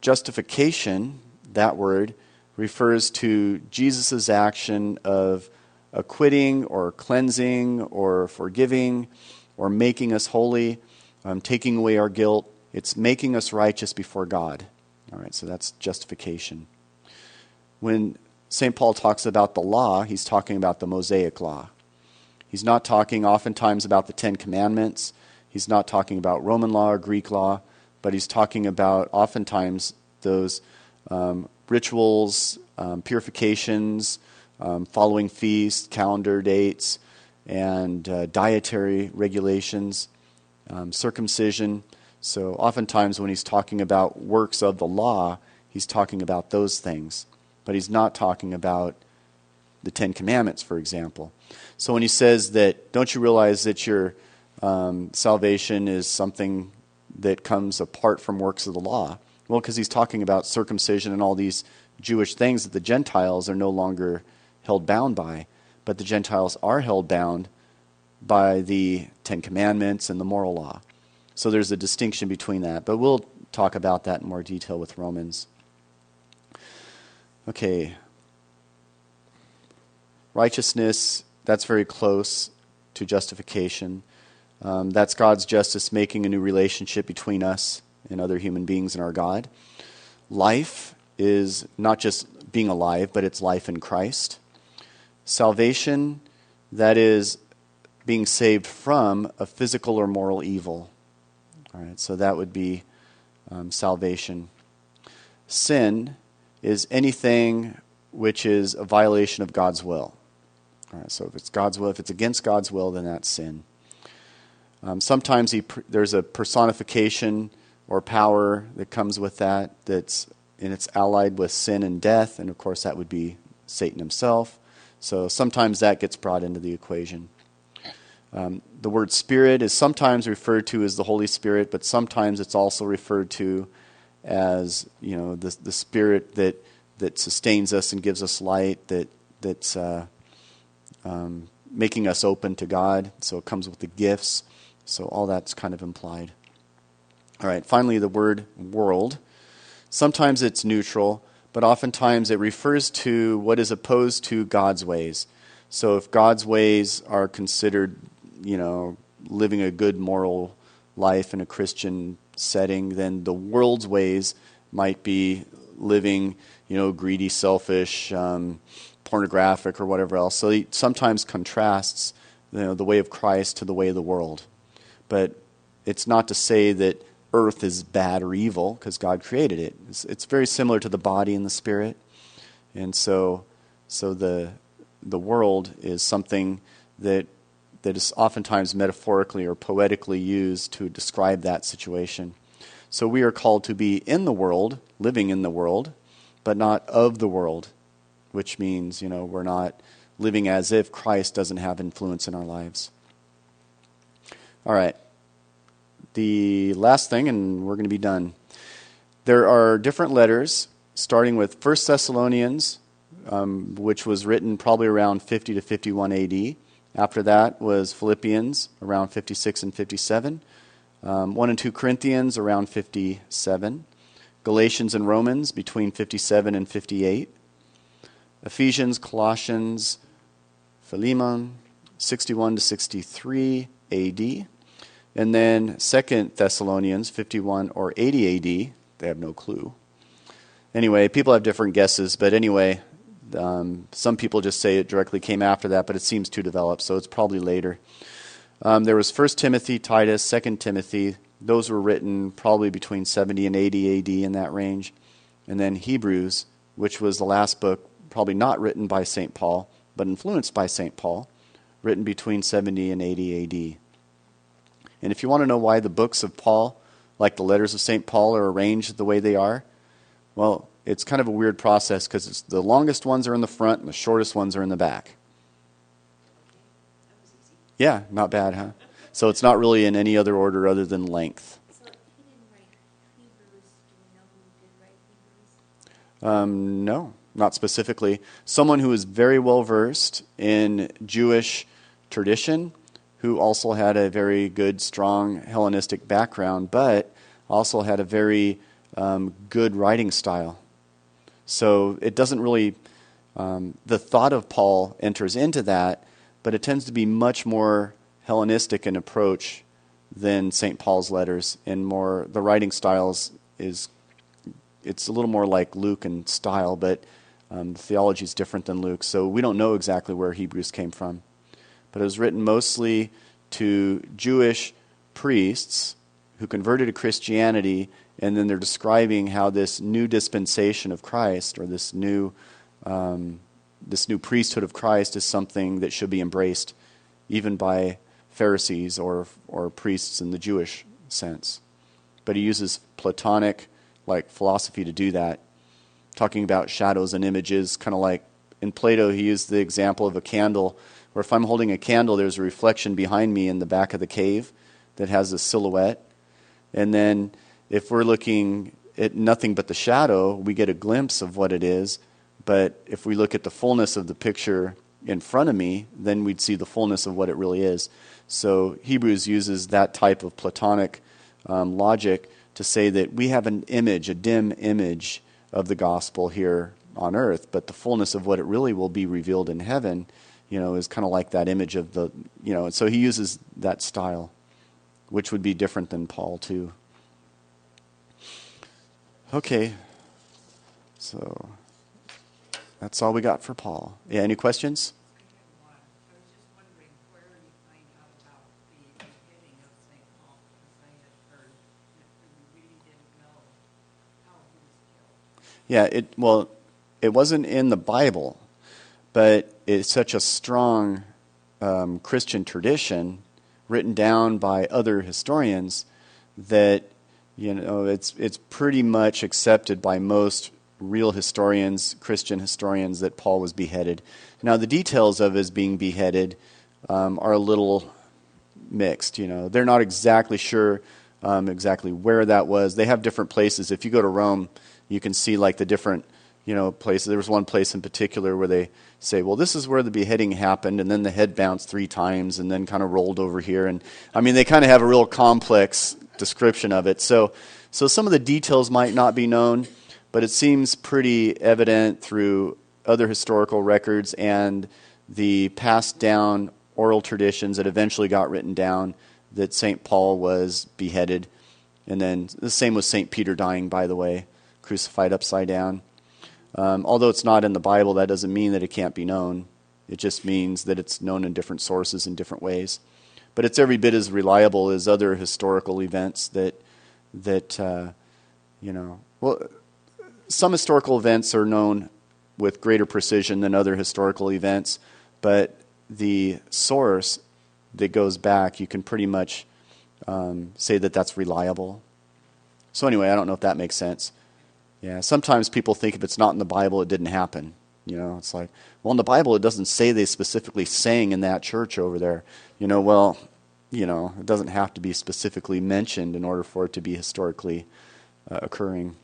Justification, that word, refers to Jesus' action of acquitting or cleansing or forgiving or making us holy, taking away our guilt. It's making us righteous before God. All right, so that's justification. When St. Paul talks about the law, he's talking about the Mosaic law. He's not talking oftentimes about the Ten Commandments. He's not talking about Roman law or Greek law, but he's talking about oftentimes those rituals, purifications, following feasts, calendar dates, and dietary regulations, circumcision. So oftentimes when he's talking about works of the law, he's talking about those things. But he's not talking about the Ten Commandments, for example. So when he says that, don't you realize that your salvation is something that comes apart from works of the law? Well, because he's talking about circumcision and all these Jewish things that the Gentiles are no longer held bound by. But the Gentiles are held bound by the Ten Commandments and the moral law. So there's a distinction between that. But we'll talk about that in more detail with Romans. Okay. Righteousness, that's very close to justification. That's God's justice making a new relationship between us and other human beings and our God. Life is not just being alive, but it's life in Christ. Salvation, that is being saved from a physical or moral evil. All right, so that would be salvation. Sin is anything which is a violation of God's will. All right, so if it's God's will, if it's against God's will, then that's sin. Sometimes there's a personification or power that comes with that, and it's allied with sin and death, and of course that would be Satan himself. So sometimes that gets brought into the equation. The word Spirit is sometimes referred to as the Holy Spirit, but sometimes it's also referred to as the Spirit that sustains us and gives us light, that's making us open to God. So it comes with the gifts. So all that's kind of implied. All right, finally the word world. Sometimes it's neutral, but oftentimes it refers to what is opposed to God's ways. So if God's ways are considered, living a good moral life in a Christian setting, then the world's ways might be living, greedy, selfish, pornographic, or whatever else. So he sometimes contrasts, the way of Christ to the way of the world. But it's not to say that earth is bad or evil, because God created it. It's very similar to the body and the spirit. And so the world is something that is oftentimes metaphorically or poetically used to describe that situation. So we are called to be in the world, living in the world, but not of the world, which means, we're not living as if Christ doesn't have influence in our lives. All right. The last thing, and we're going to be done. There are different letters, starting with 1 Thessalonians, which was written probably around 50 to 51 AD. After that was Philippians, around 56 and 57. 1 and 2 Corinthians, around 57. Galatians and Romans, between 57 and 58. Ephesians, Colossians, Philemon, 61 to 63 AD. And then 2 Thessalonians, 51 or 80 AD. They have no clue. Anyway, people have different guesses, but anyway, some people just say it directly came after that, but it seems too developed, so it's probably later. There was 1 Timothy, Titus, 2 Timothy. Those were written probably between 70 and 80 AD, in that range. And then Hebrews, which was the last book, probably not written by St. Paul, but influenced by St. Paul, written between 70 and 80 AD. And if you want to know why the books of Paul, like the letters of St. Paul, are arranged the way they are, well, it's kind of a weird process because the longest ones are in the front and the shortest ones are in the back. Yeah, not bad, huh? So it's not really in any other order other than length.
So he didn't write Hebrews. Do we know who did write Hebrews?
No, not specifically. Someone who is very well versed in Jewish tradition, who also had a very good, strong Hellenistic background, but also had a very good writing style. So it doesn't really, the thought of Paul enters into that, but it tends to be much more Hellenistic in approach than St. Paul's letters, and more, the writing styles it's a little more like Luke in style, but the theology is different than Luke, so we don't know exactly where Hebrews came from. But it was written mostly to Jewish priests who converted to Christianity, and then they're describing how this new dispensation of Christ, or this new priesthood of Christ, is something that should be embraced even by Pharisees or priests in the Jewish sense. But he uses Platonic philosophy to do that, talking about shadows and images, kind of like in Plato he used the example of a candle, where if I'm holding a candle, there's a reflection behind me in the back of the cave that has a silhouette. And then if we're looking at nothing but the shadow, we get a glimpse of what it is. But if we look at the fullness of the picture in front of me, then we'd see the fullness of what it really is. So Hebrews uses that type of Platonic logic to say that we have an image, a dim image of the gospel here on earth, but the fullness of what it really will be revealed in heaven, is kind of like that image of the, so he uses that style, which would be different than Paul too. Okay, so that's all we got for Paul. Yeah, any questions?
I had one. I was just wondering where you find out about the beheading of St. Paul, because I had heard that we really didn't know how he was killed.
Yeah, it wasn't in the Bible, but it's such a strong Christian tradition written down by other historians that it's pretty much accepted by most real historians, Christian historians, that Paul was beheaded. Now, the details of his being beheaded are a little mixed. They're not exactly sure exactly where that was. They have different places. If you go to Rome, you can see the different places. There was one place in particular where they say, well, this is where the beheading happened, and then the head bounced 3 times and then kind of rolled over here. And they kind of have a real complex description of it. So some of the details might not be known, but it seems pretty evident through other historical records and the passed down oral traditions that eventually got written down that St. Paul was beheaded. And then the same with St. Peter dying, by the way, crucified upside down. Although it's not in the Bible, that doesn't mean that it can't be known. It just means that it's known in different sources in different ways. But it's every bit as reliable as other historical events some historical events are known with greater precision than other historical events, but the source that goes back, you can pretty much say that that's reliable. So anyway, I don't know if that makes sense. Yeah, sometimes people think if it's not in the Bible, it didn't happen. It's like, well, in the Bible, it doesn't say they specifically sang in that church over there. It doesn't have to be specifically mentioned in order for it to be historically occurring.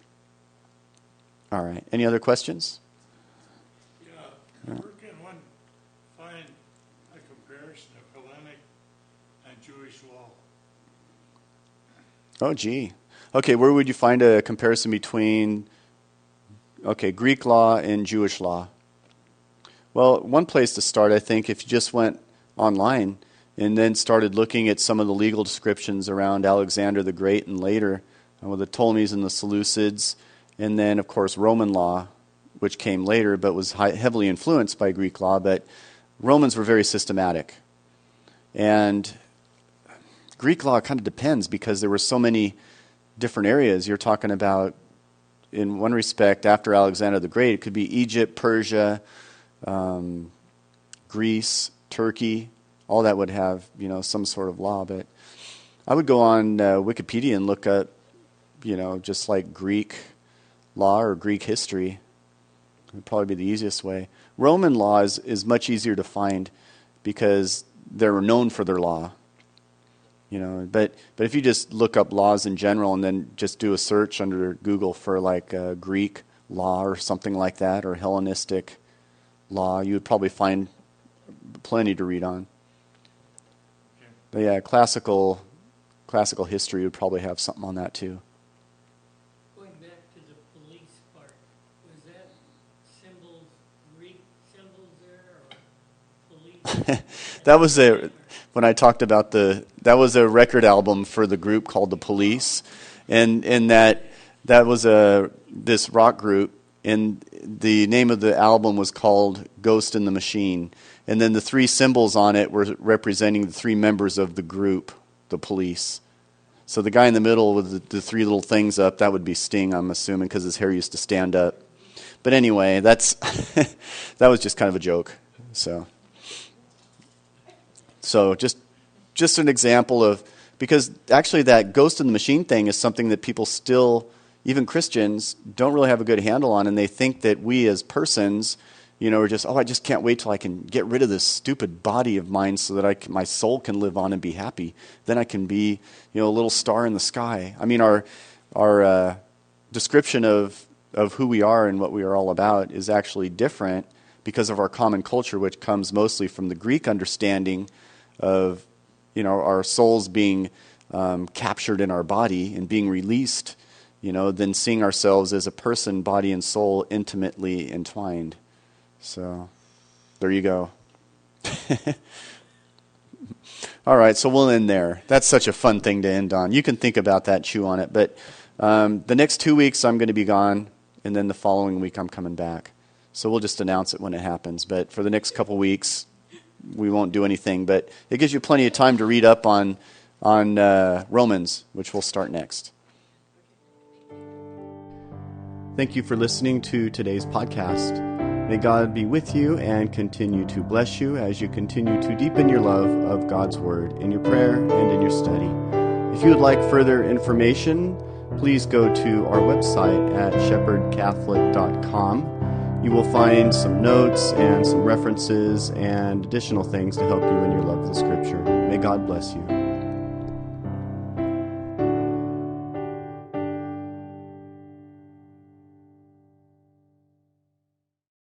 All right. Any other questions?
Yeah, where can one find a comparison of Hellenic and Jewish law?
Oh, gee. Okay, where would you find a comparison between, Greek law and Jewish law? Well, one place to start, I think, if you just went online and then started looking at some of the legal descriptions around Alexander the Great and later with the Ptolemies and the Seleucids, and then, of course, Roman law, which came later but was heavily influenced by Greek law, but Romans were very systematic. And Greek law kind of depends because there were so many different areas. You're talking about, in one respect, after Alexander the Great, it could be Egypt, Persia, Greece, Turkey. All that would have, some sort of law. But I would go on Wikipedia and look up, just like Greek law or Greek history. It would probably be the easiest way. Roman law is much easier to find because they're known for their law. But if you just look up laws in general and then just do a search under Google for like Greek law or something like that, or Hellenistic law, you would probably find plenty to read on. But yeah, classical history would probably have something on that too.
Going back to the police part, was that symbols, Greek symbols there, or police?
That was when I talked about that was a record album for the group called The Police, and that was this rock group, and the name of the album was called Ghost in the Machine, and then the three symbols on it were representing the three members of the group, The Police. So the guy in the middle with the three little things up, that would be Sting, I'm assuming, because his hair used to stand up. But anyway, that was just kind of a joke. So just an example of, because actually that Ghost in the Machine thing is something that people still, even Christians, don't really have a good handle on, and they think that we as persons, are just, I just can't wait till I can get rid of this stupid body of mine so that my soul can live on and be happy. Then I can be, a little star in the sky. I mean, our description of who we are and what we are all about is actually different because of our common culture, which comes mostly from the Greek understanding of, our souls being captured in our body and being released, than seeing ourselves as a person, body and soul, intimately entwined. So, there you go. All right, so we'll end there. That's such a fun thing to end on. You can think about that, chew on it. But the next 2 weeks I'm going to be gone, and then the following week I'm coming back. So we'll just announce it when it happens. But for the next couple weeks, we won't do anything. But it gives you plenty of time to read up on Romans, which we'll start next. Thank you for listening to today's podcast. May God be with you and continue to bless you as you continue to deepen your love of God's Word in your prayer and in your study. If you would like further information, please go to our website at shepherdcatholic.com. You will find some notes and some references and additional things to help you in your love of the Scripture. May God bless you.